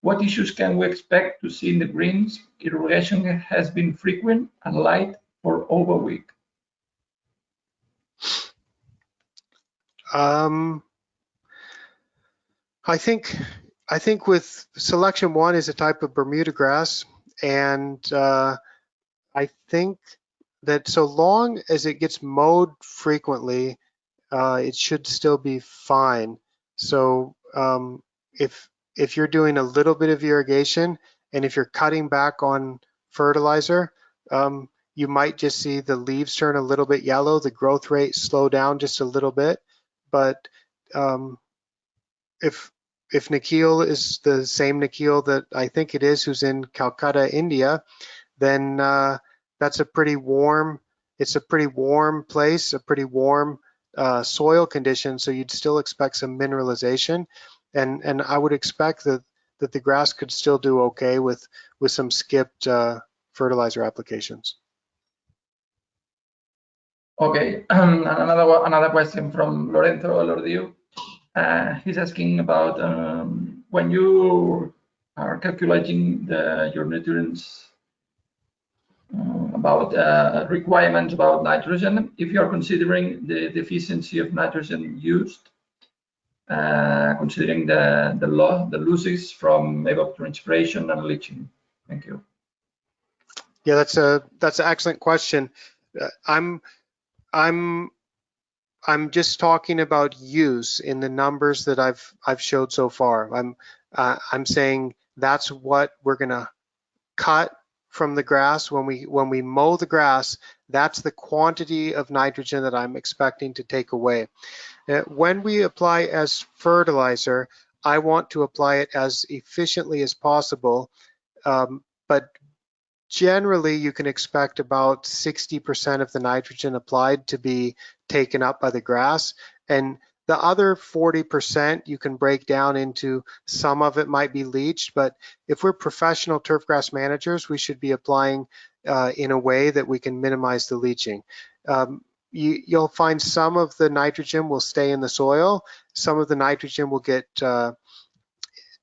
What issues can we expect to see in the greens? Irrigation has been frequent and light for over a week. I think with selection 1 is a type of Bermuda grass, and I think that so long as it gets mowed frequently, it should still be fine. So if you're doing a little bit of irrigation and if you're cutting back on fertilizer, you might just see the leaves turn a little bit yellow, the growth rate slow down just a little bit. But if Nikhil is the same Nikhil that I think it is, who's in Calcutta, India, then that's a pretty warm, it's a pretty warm place, a pretty warm soil condition, so you'd still expect some mineralization, and I would expect that the grass could still do okay with some skipped fertilizer applications. Okay, another question from Lorenzo Lordio. He's asking about when you are calculating your nutrients, about requirements about nitrogen, if you are considering the deficiency of nitrogen used, considering the losses from evapotranspiration and leaching. Thank you. Yeah, that's an excellent question. I'm just talking about use in the numbers that I've showed so far. I'm saying that's what we're gonna cut from the grass when we mow the grass. That's the quantity of nitrogen that I'm expecting to take away. When we apply as fertilizer, I want to apply it as efficiently as possible, but generally you can expect about 60% of the nitrogen applied to be taken up by the grass, and The other 40% you can break down into some of it might be leached, but if we're professional turfgrass managers, we should be applying in a way that we can minimize the leaching. You'll find some of the nitrogen will stay in the soil, some of the nitrogen will get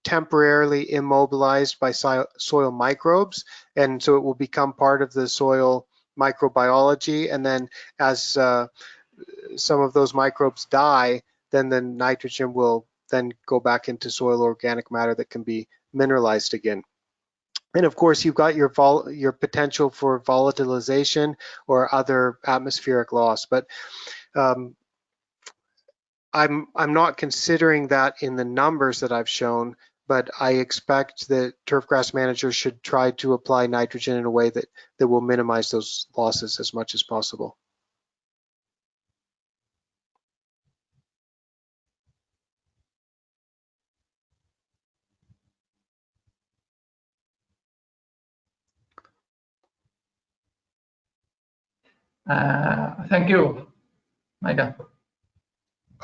temporarily immobilized by soil microbes, and so it will become part of the soil microbiology, and then as some of those microbes die, then the nitrogen will then go back into soil organic matter that can be mineralized again. And of course, you've got your potential for volatilization or other atmospheric loss, but I'm not considering that in the numbers that I've shown, but I expect that turfgrass managers should try to apply nitrogen in a way that will minimize those losses as much as possible. Thank you, Micah.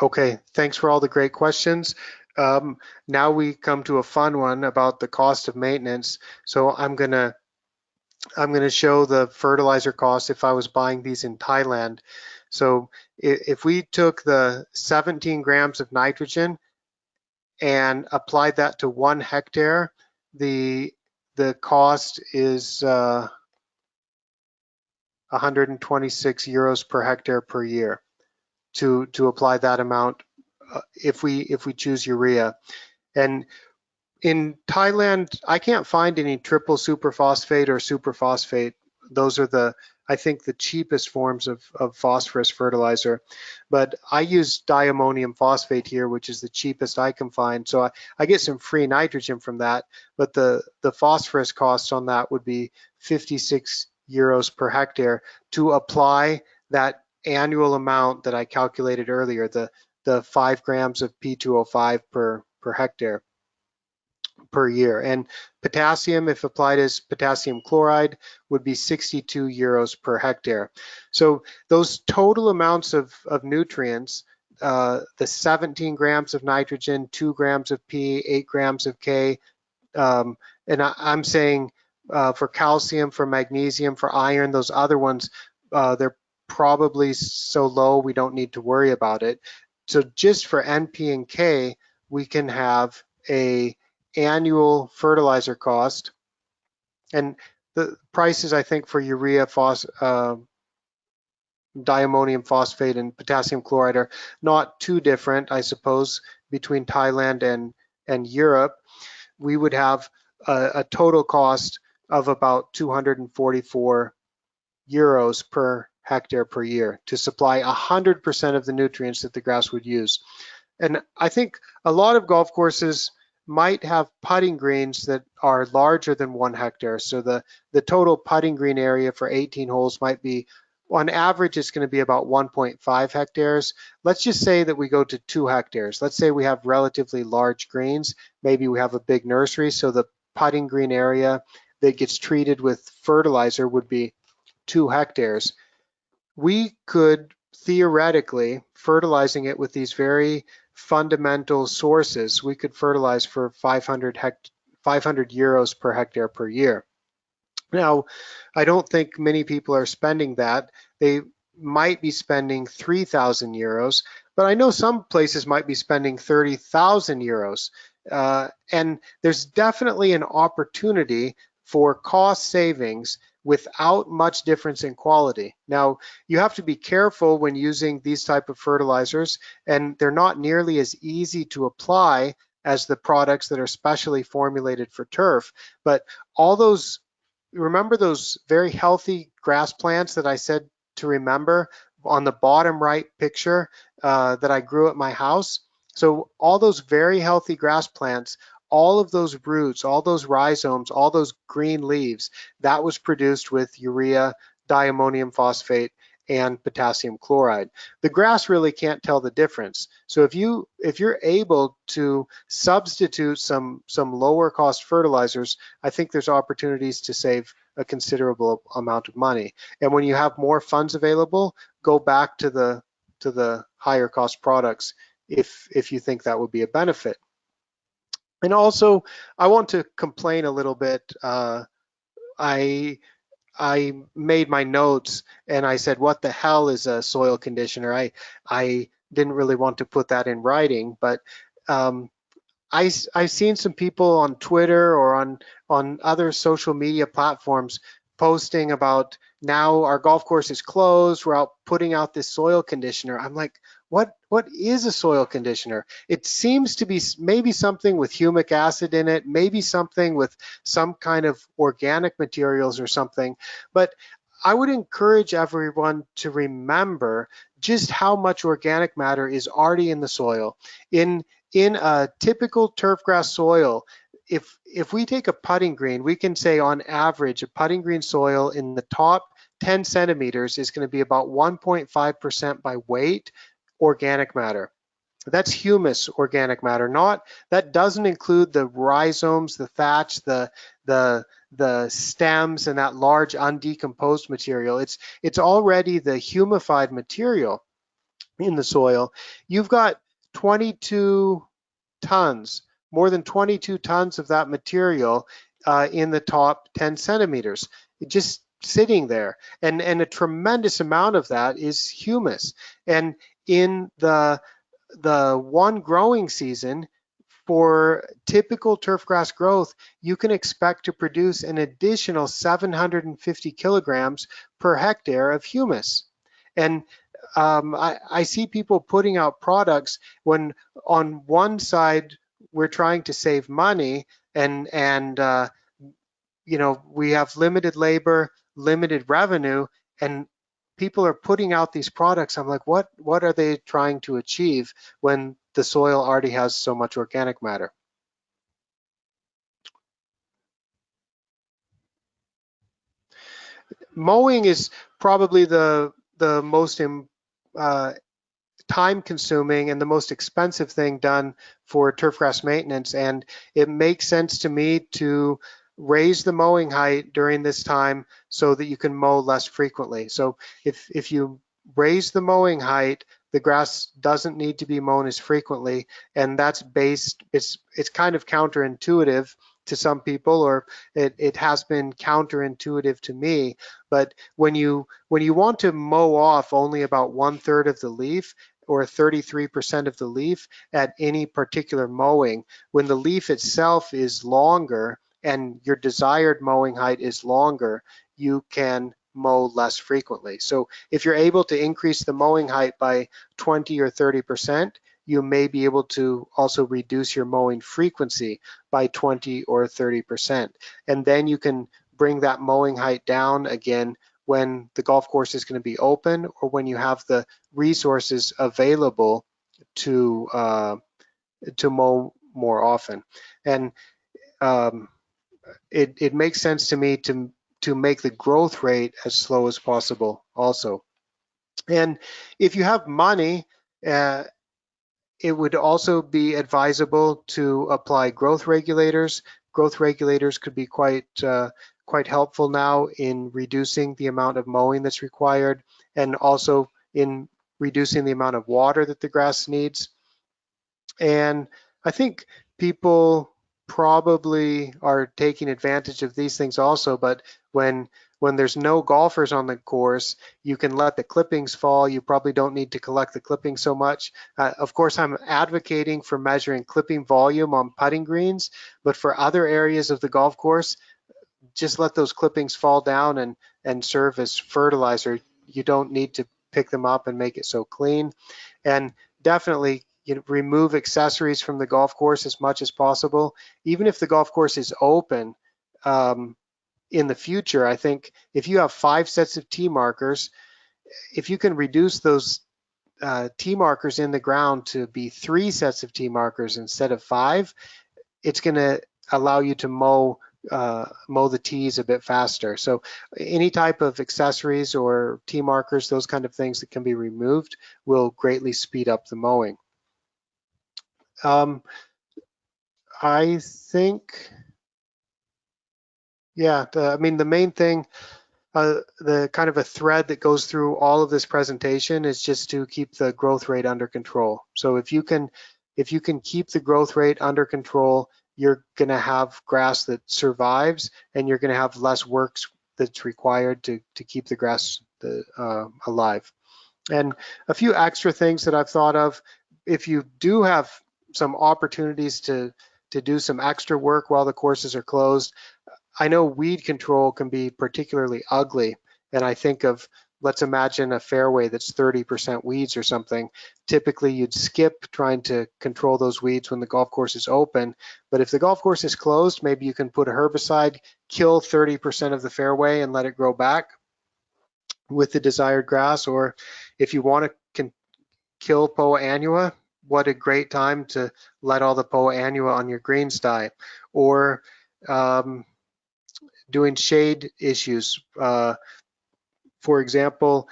Okay, thanks for all the great questions. Now we come to a fun one about the cost of maintenance. So I'm gonna show the fertilizer cost if I was buying these in Thailand. So if we took the 17 grams of nitrogen and applied that to 1 hectare, the cost is 126 euros per hectare per year to apply that amount if we choose urea. And in Thailand, I can't find any triple superphosphate or superphosphate. Those are I think the cheapest forms of phosphorus fertilizer. But I use diammonium phosphate here, which is the cheapest I can find. So I get some free nitrogen from that, but the phosphorus cost on that would be 56 euros per hectare to apply that annual amount that I calculated earlier, the 5 grams of P2O5 per hectare per year. And potassium, if applied as potassium chloride, would be 62 euros per hectare. So those total amounts of nutrients, the 17 grams of nitrogen, 2 grams of P, 8 grams of K, and I'm saying for calcium, for magnesium, for iron, those other ones, they're probably so low we don't need to worry about it. So just for NP and K, we can have a annual fertilizer cost, and the prices I think for urea, diammonium phosphate and potassium chloride are not too different, I suppose, between Thailand and Europe. We would have a total cost of about 244 euros per hectare per year to supply 100% of the nutrients that the grass would use. And I think a lot of golf courses might have putting greens that are larger than 1 hectare. So the total putting green area for 18 holes might be, on average, it's going to be about 1.5 hectares. Let's just say that we go to 2 hectares. Let's say we have relatively large greens. Maybe we have a big nursery, so the putting green area that gets treated with fertilizer would be 2 hectares. We could theoretically, fertilizing it with these very fundamental sources, we could fertilize for 500 euros per hectare per year. Now, I don't think many people are spending that. They might be spending 3,000 euros, but I know some places might be spending 30,000 euros. And there's definitely an opportunity for cost savings without much difference in quality. Now, you have to be careful when using these type of fertilizers, and they're not nearly as easy to apply as the products that are specially formulated for turf. But all those, remember those very healthy grass plants that I said to remember on the bottom right picture that I grew at my house? So all those very healthy grass plants, all of those roots, all those rhizomes, all those green leaves, that was produced with urea, diammonium phosphate, and potassium chloride. The grass really can't tell the difference. So if you're able to substitute some lower cost fertilizers, I think there's opportunities to save a considerable amount of money. And when you have more funds available, go back to the higher cost products if you think that would be a benefit. And also, I want to complain a little bit. I made my notes and I said, what the hell is a soil conditioner? I didn't really want to put that in writing, but I've seen some people on Twitter or on other social media platforms posting about now our golf course is closed, we're out putting out this soil conditioner. I'm like, what is a soil conditioner? It seems to be maybe something with humic acid in it, maybe something with some kind of organic materials or something, but I would encourage everyone to remember just how much organic matter is already in the soil. In a typical turfgrass soil, if we take a putting green, we can say on average a putting green soil in the top 10 centimeters is going to be about 1.5% by weight organic matter. That's humus organic matter. That doesn't include the rhizomes, the thatch, the stems, and that large undecomposed material. It's already the humified material in the soil. You've got 22 tons, more than 22 tons of that material in the top 10 centimeters, just sitting there. And a tremendous amount of that is humus. And in the one growing season, for typical turfgrass growth, you can expect to produce an additional 750 kilograms per hectare of humus. And I see people putting out products when on one side we're trying to save money and you know, we have limited labor, limited revenue, and people are putting out these products. I'm like, what are they trying to achieve when the soil already has so much organic matter? Mowing is probably the most time consuming and the most expensive thing done for turfgrass maintenance, and it makes sense to me to raise the mowing height during this time so that you can mow less frequently. So if you raise the mowing height, the grass doesn't need to be mown as frequently, and that's based, it's kind of counterintuitive to some people, or it has been counterintuitive to me, but when you want to mow off only about 1/3 of the leaf or 33% of the leaf at any particular mowing, when the leaf itself is longer and your desired mowing height is longer, you can mow less frequently. So if you're able to increase the mowing height by 20 or 30%, you may be able to also reduce your mowing frequency by 20 or 30%. And then you can bring that mowing height down again when the golf course is going to be open or when you have the resources available to mow more often. And it makes sense to me to make the growth rate as slow as possible also. And if you have money, it would also be advisable to apply growth regulators. Growth regulators could be quite helpful now in reducing the amount of mowing that's required and also in reducing the amount of water that the grass needs. And I think people probably are taking advantage of these things also, but when there's no golfers on the course, you can let the clippings fall. You probably don't need to collect the clippings so much. Of course, I'm advocating for measuring clipping volume on putting greens, but for other areas of the golf course, just let those clippings fall down and serve as fertilizer. You don't need to pick them up and make it so clean. And definitely, you know, remove accessories from the golf course as much as possible. Even if the golf course is open in the future, I think if you have 5 sets of tee markers, if you can reduce those tee markers in the ground to be 3 sets of tee markers instead of 5, it's going to allow you to mow the tees a bit faster. So any type of accessories or tee markers, those kind of things that can be removed will greatly speed up the mowing. I think, yeah, I mean, the main thing the kind of a thread that goes through all of this presentation is just to keep the growth rate under control. So if you can keep the growth rate under control, you're going to have grass that survives, and you're going to have less work that's required to keep the grass alive. And a few extra things that I've thought of: if you do have some opportunities to do some extra work while the courses are closed, I know weed control can be particularly ugly, and I think of, let's imagine a fairway that's 30% weeds or something. Typically you'd skip trying to control those weeds when the golf course is open, but if the golf course is closed, maybe you can put a herbicide, kill 30% of the fairway and let it grow back with the desired grass. Or if you want to kill Poa annua, what a great time to let all the Poa annua on your greens die. Or doing shade issues. For example,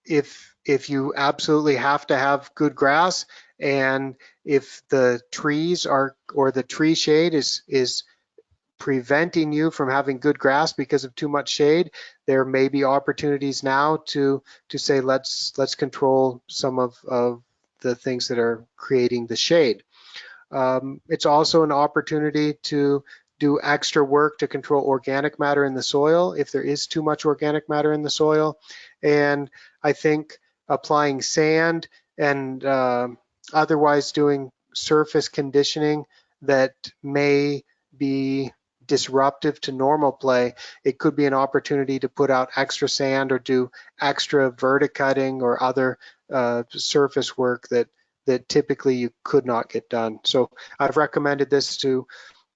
if you absolutely have to have good grass, and if the trees are, or the tree shade is preventing you from having good grass because of too much shade, there may be opportunities now to say, let's control some of the things that are creating the shade. It's also an opportunity to do extra work to control organic matter in the soil if there is too much organic matter in the soil. And I think applying sand and otherwise doing surface conditioning that may be disruptive to normal play, it could be an opportunity to put out extra sand or do extra verticutting or other surface work that typically you could not get done. So I've recommended this to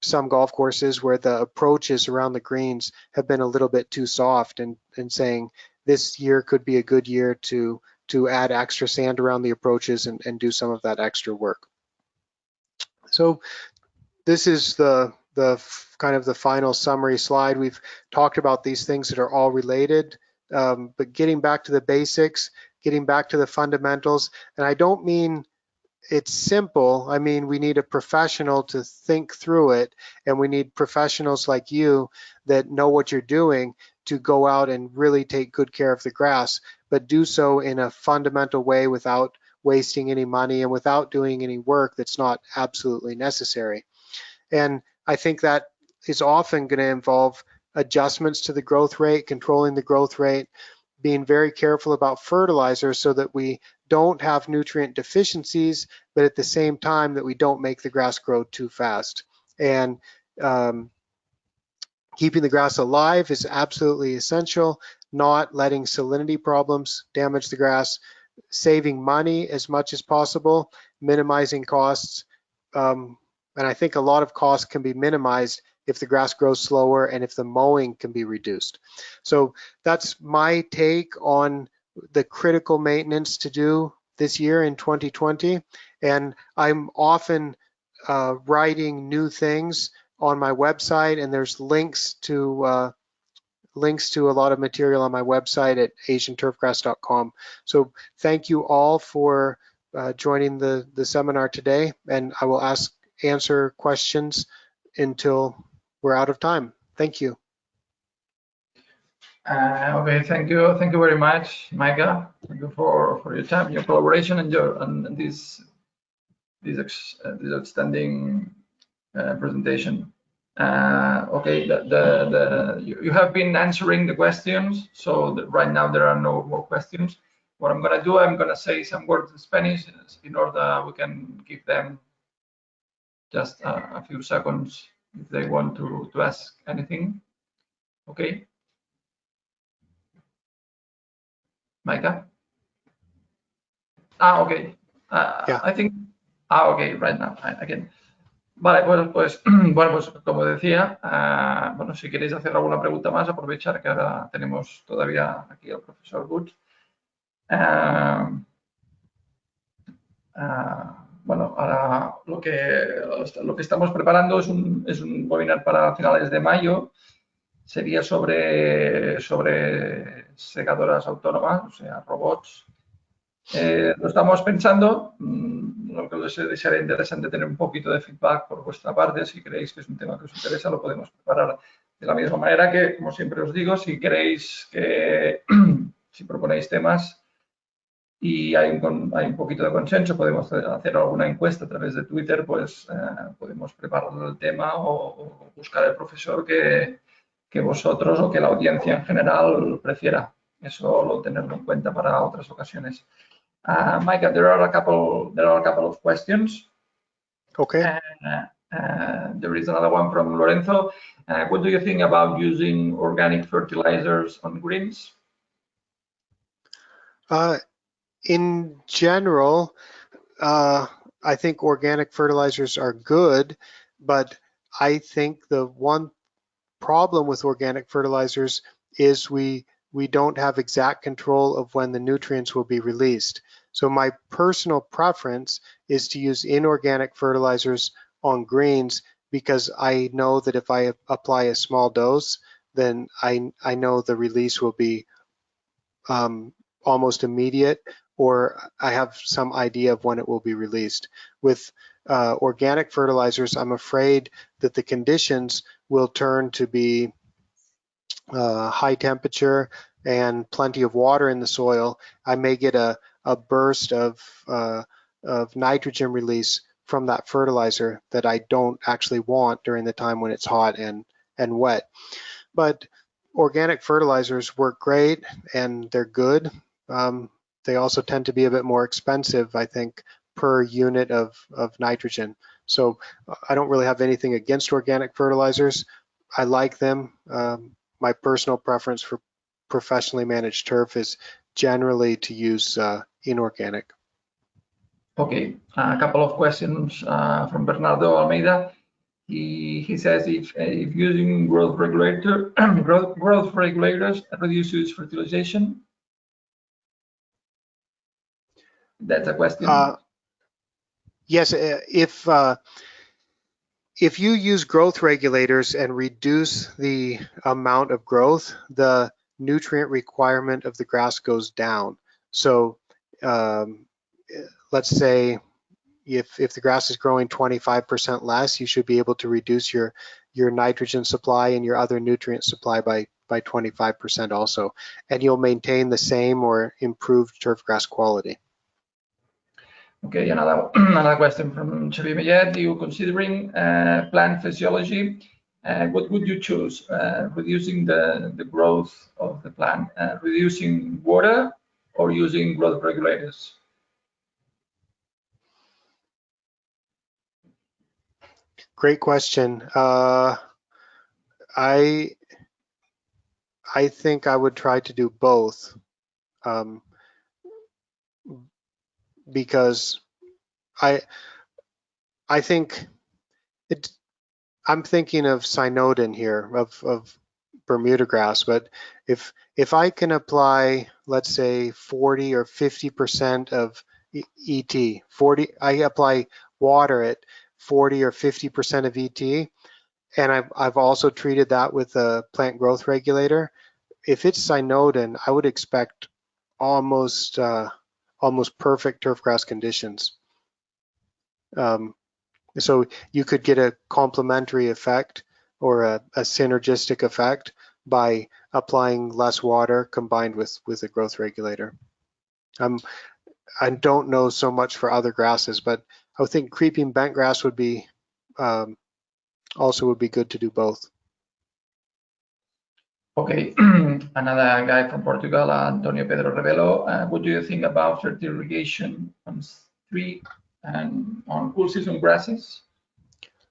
some golf courses where the approaches around the greens have been a little bit too soft, and saying this year could be a good year to add extra sand around the approaches and do some of that extra work. So this is the kind of the final summary slide. We've talked about these things that are all related, but getting back to the basics, getting back to the fundamentals, and I don't mean it's simple. I mean, we need a professional to think through it, and we need professionals like you that know what you're doing to go out and really take good care of the grass, but do so in a fundamental way without wasting any money and without doing any work that's not absolutely necessary. And I think that is often going to involve adjustments to the growth rate, controlling the growth rate, being very careful about fertilizer so that we don't have nutrient deficiencies, but at the same time that we don't make the grass grow too fast. And keeping the grass alive is absolutely essential, not letting salinity problems damage the grass, saving money as much as possible, minimizing costs. And I think a lot of costs can be minimized if the grass grows slower and if the mowing can be reduced. So that's my take on the critical maintenance to do this year in 2020. And I'm often writing new things on my website, and there's links to a lot of material on my website at asianturfgrass.com. So thank you all for joining the seminar today, and I will answer questions until we're out of time. Thank you. Okay, thank you very much, Micah. Thank you for your time, your collaboration, and this outstanding presentation. Okay, you have been answering the questions, so right now there are no more questions. What I'm going to do, I'm going to say some words in Spanish in order we can give them just a few seconds if they want to ask anything. Okay. Micah? Okay. Yeah. I think, okay, right now, again. Vale, bueno, pues como decía, bueno, si queréis hacer alguna pregunta más, aprovechar que ahora tenemos todavía aquí al profesor Woods. Bueno, ahora lo que estamos preparando es un webinar para finales de mayo. Sería sobre secadoras autónomas, o sea, robots. Lo estamos pensando, lo que les sería interesante tener un poquito de feedback por vuestra parte. Si creéis que es un tema que os interesa, lo podemos preparar De la misma manera que, como siempre os digo, si queréis que, si proponéis temas y hay un poquito de consenso, podemos hacer alguna encuesta a través de Twitter, pues podemos preparar el tema o buscar el profesor que vosotros o que la audiencia en general prefiera. Eso lo tenerlo en cuenta para otras ocasiones. Micah, there are a couple of questions. Okay. There is another one from Lorenzo. What do you think about using organic fertilizers on greens? In general, I think organic fertilizers are good, but I think the one problem with organic fertilizers is we don't have exact control of when the nutrients will be released. So my personal preference is to use inorganic fertilizers on greens because I know that if I apply a small dose, then I know the release will be almost immediate, or I have some idea of when it will be released. With organic fertilizers, I'm afraid that the conditions will turn to be high temperature and plenty of water in the soil. I may get a burst of nitrogen release from that fertilizer that I don't actually want during the time when it's hot and wet. But organic fertilizers work great and they're good. They also tend to be a bit more expensive, I think, per unit of nitrogen. So I don't really have anything against organic fertilizers. I like them. My personal preference for professionally managed turf is generally to use inorganic. Okay, a couple of questions from Bernardo Almeida. He says if using growth regulators reduces fertilization. That's a question. Yes, if you use growth regulators and reduce the amount of growth, the nutrient requirement of the grass goes down. So let's say if the grass is growing 25% less, you should be able to reduce your nitrogen supply and your other nutrient supply by 25% also, and you'll maintain the same or improved turf grass quality. Okay, another question from Xavier Millet. You considering plant physiology, what would you choose? Reducing the growth of the plant, reducing water, or using growth regulators? Great question. I think I would try to do both, because I think I'm thinking of cynodin here, of Bermuda grass, but if I can apply, let's say 40 or 50% of ET, I apply water at 40 or 50% of ET, and I've also treated that with a plant growth regulator. If it's cynodin, I would expect almost perfect turfgrass conditions. So you could get a complementary effect or a synergistic effect by applying less water combined with a growth regulator. I don't know so much for other grasses, but I would think creeping bent grass would be also would be good to do both. Okay, another guy from Portugal, Antonio Pedro Revelo. What do you think about fertilization on tree and on cool season grasses?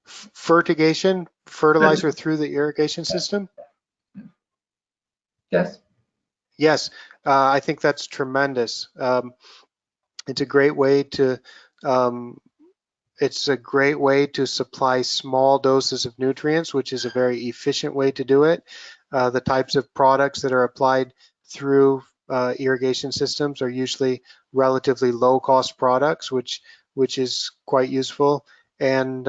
Fertigation, fertilizer through the irrigation system? Yes. Yes, I think that's tremendous. It's a great way to supply small doses of nutrients, which is a very efficient way to do it. The types of products that are applied through irrigation systems are usually relatively low-cost products, which is quite useful. And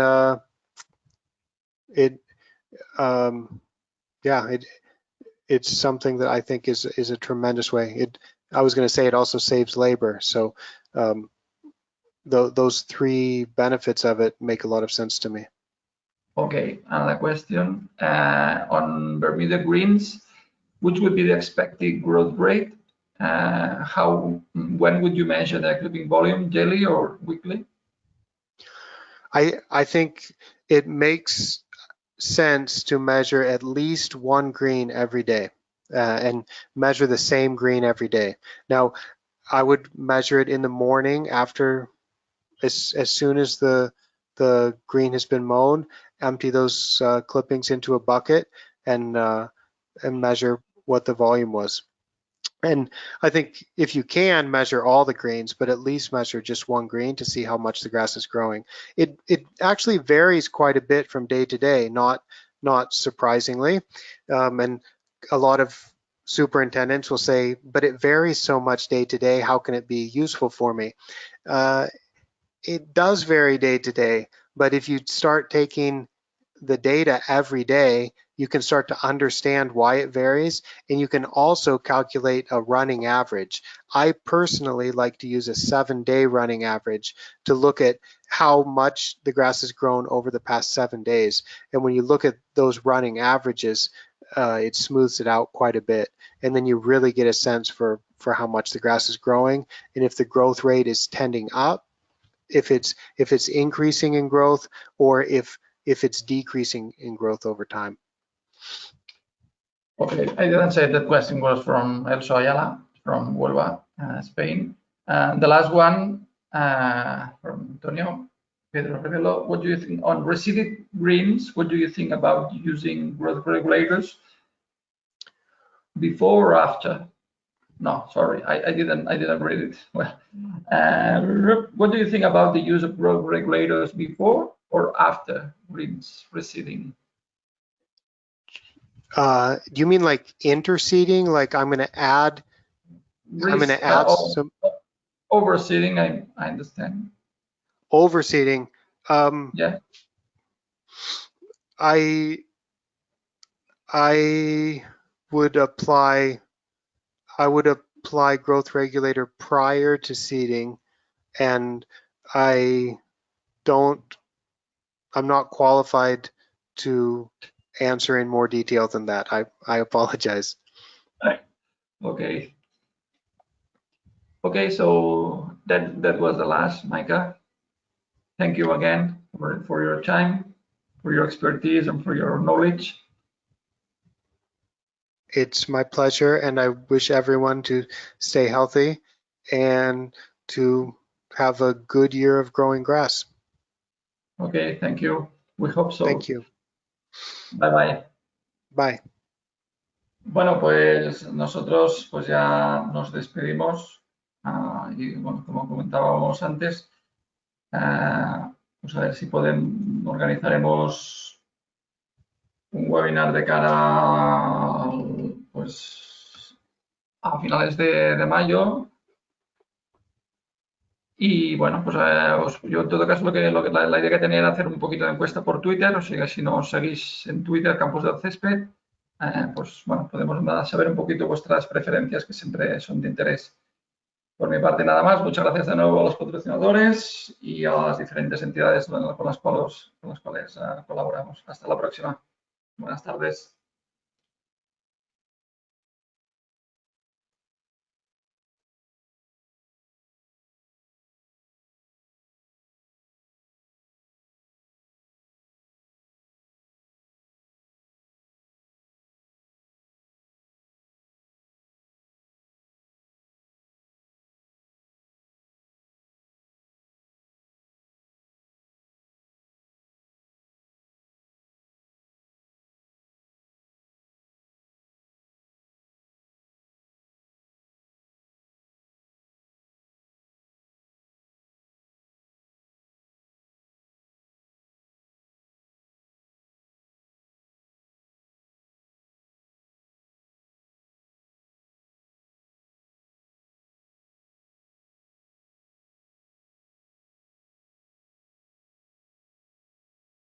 it's something that I think is a tremendous way. I was going to say it also saves labor. So those three benefits of it make a lot of sense to me. Okay, another question on Bermuda greens. Which would be the expected growth rate? When would you measure the clipping volume, daily or weekly? I think it makes sense to measure at least one green every day and measure the same green every day. Now, I would measure it in the morning after, as soon as the green has been mown, empty those clippings into a bucket and measure what the volume was. And I think if you can measure all the greens, but at least measure just one green to see how much the grass is growing. It actually varies quite a bit from day to day, not surprisingly. And a lot of superintendents will say, but it varies so much day to day, how can it be useful for me? It does vary day to day, but if you start taking the data every day, you can start to understand why it varies, and you can also calculate a running average. I personally like to use a 7-day running average to look at how much the grass has grown over the past 7 days. And when you look at those running averages, it smooths it out quite a bit. And then you really get a sense for how much the grass is growing, and if the growth rate is tending up, if it's increasing in growth, or if it's decreasing in growth over time. Okay, I didn't say that question was from Elso Ayala from Huelva, Spain. The last one from Antonio Pedro Revelo. What do you think on reseeded greens? What do you think about using growth regulators before or after? No, sorry, I didn't read it well. What do you think about the use of growth regulators before or after greens reseeding? Do you mean like interseeding? Like I'm going to add some overseeding? I understand. Overseeding. Yeah. I would apply growth regulator prior to seeding, and I'm not qualified to answer in more detail than that. I apologize. Okay. Okay, so that was the last, Micah. Thank you again for your time, for your expertise, and for your knowledge. It's my pleasure, and I wish everyone to stay healthy and to have a good year of growing grass. Okay, thank you. We hope so. Thank you. Bye bye. Bye. Bueno, pues nosotros pues ya nos despedimos y bueno, como comentábamos antes, pues a ver si organizaremos un webinar de cara pues a finales de mayo. Y bueno, pues yo en todo caso la idea que tenía era hacer un poquito de encuesta por Twitter, o sea que si nos seguís en Twitter, Campos del Césped, pues bueno, podemos saber un poquito vuestras preferencias, que siempre son de interés. Por mi parte nada más, muchas gracias de nuevo a los patrocinadores y a las diferentes entidades con las cuales colaboramos. Hasta la próxima. Buenas tardes.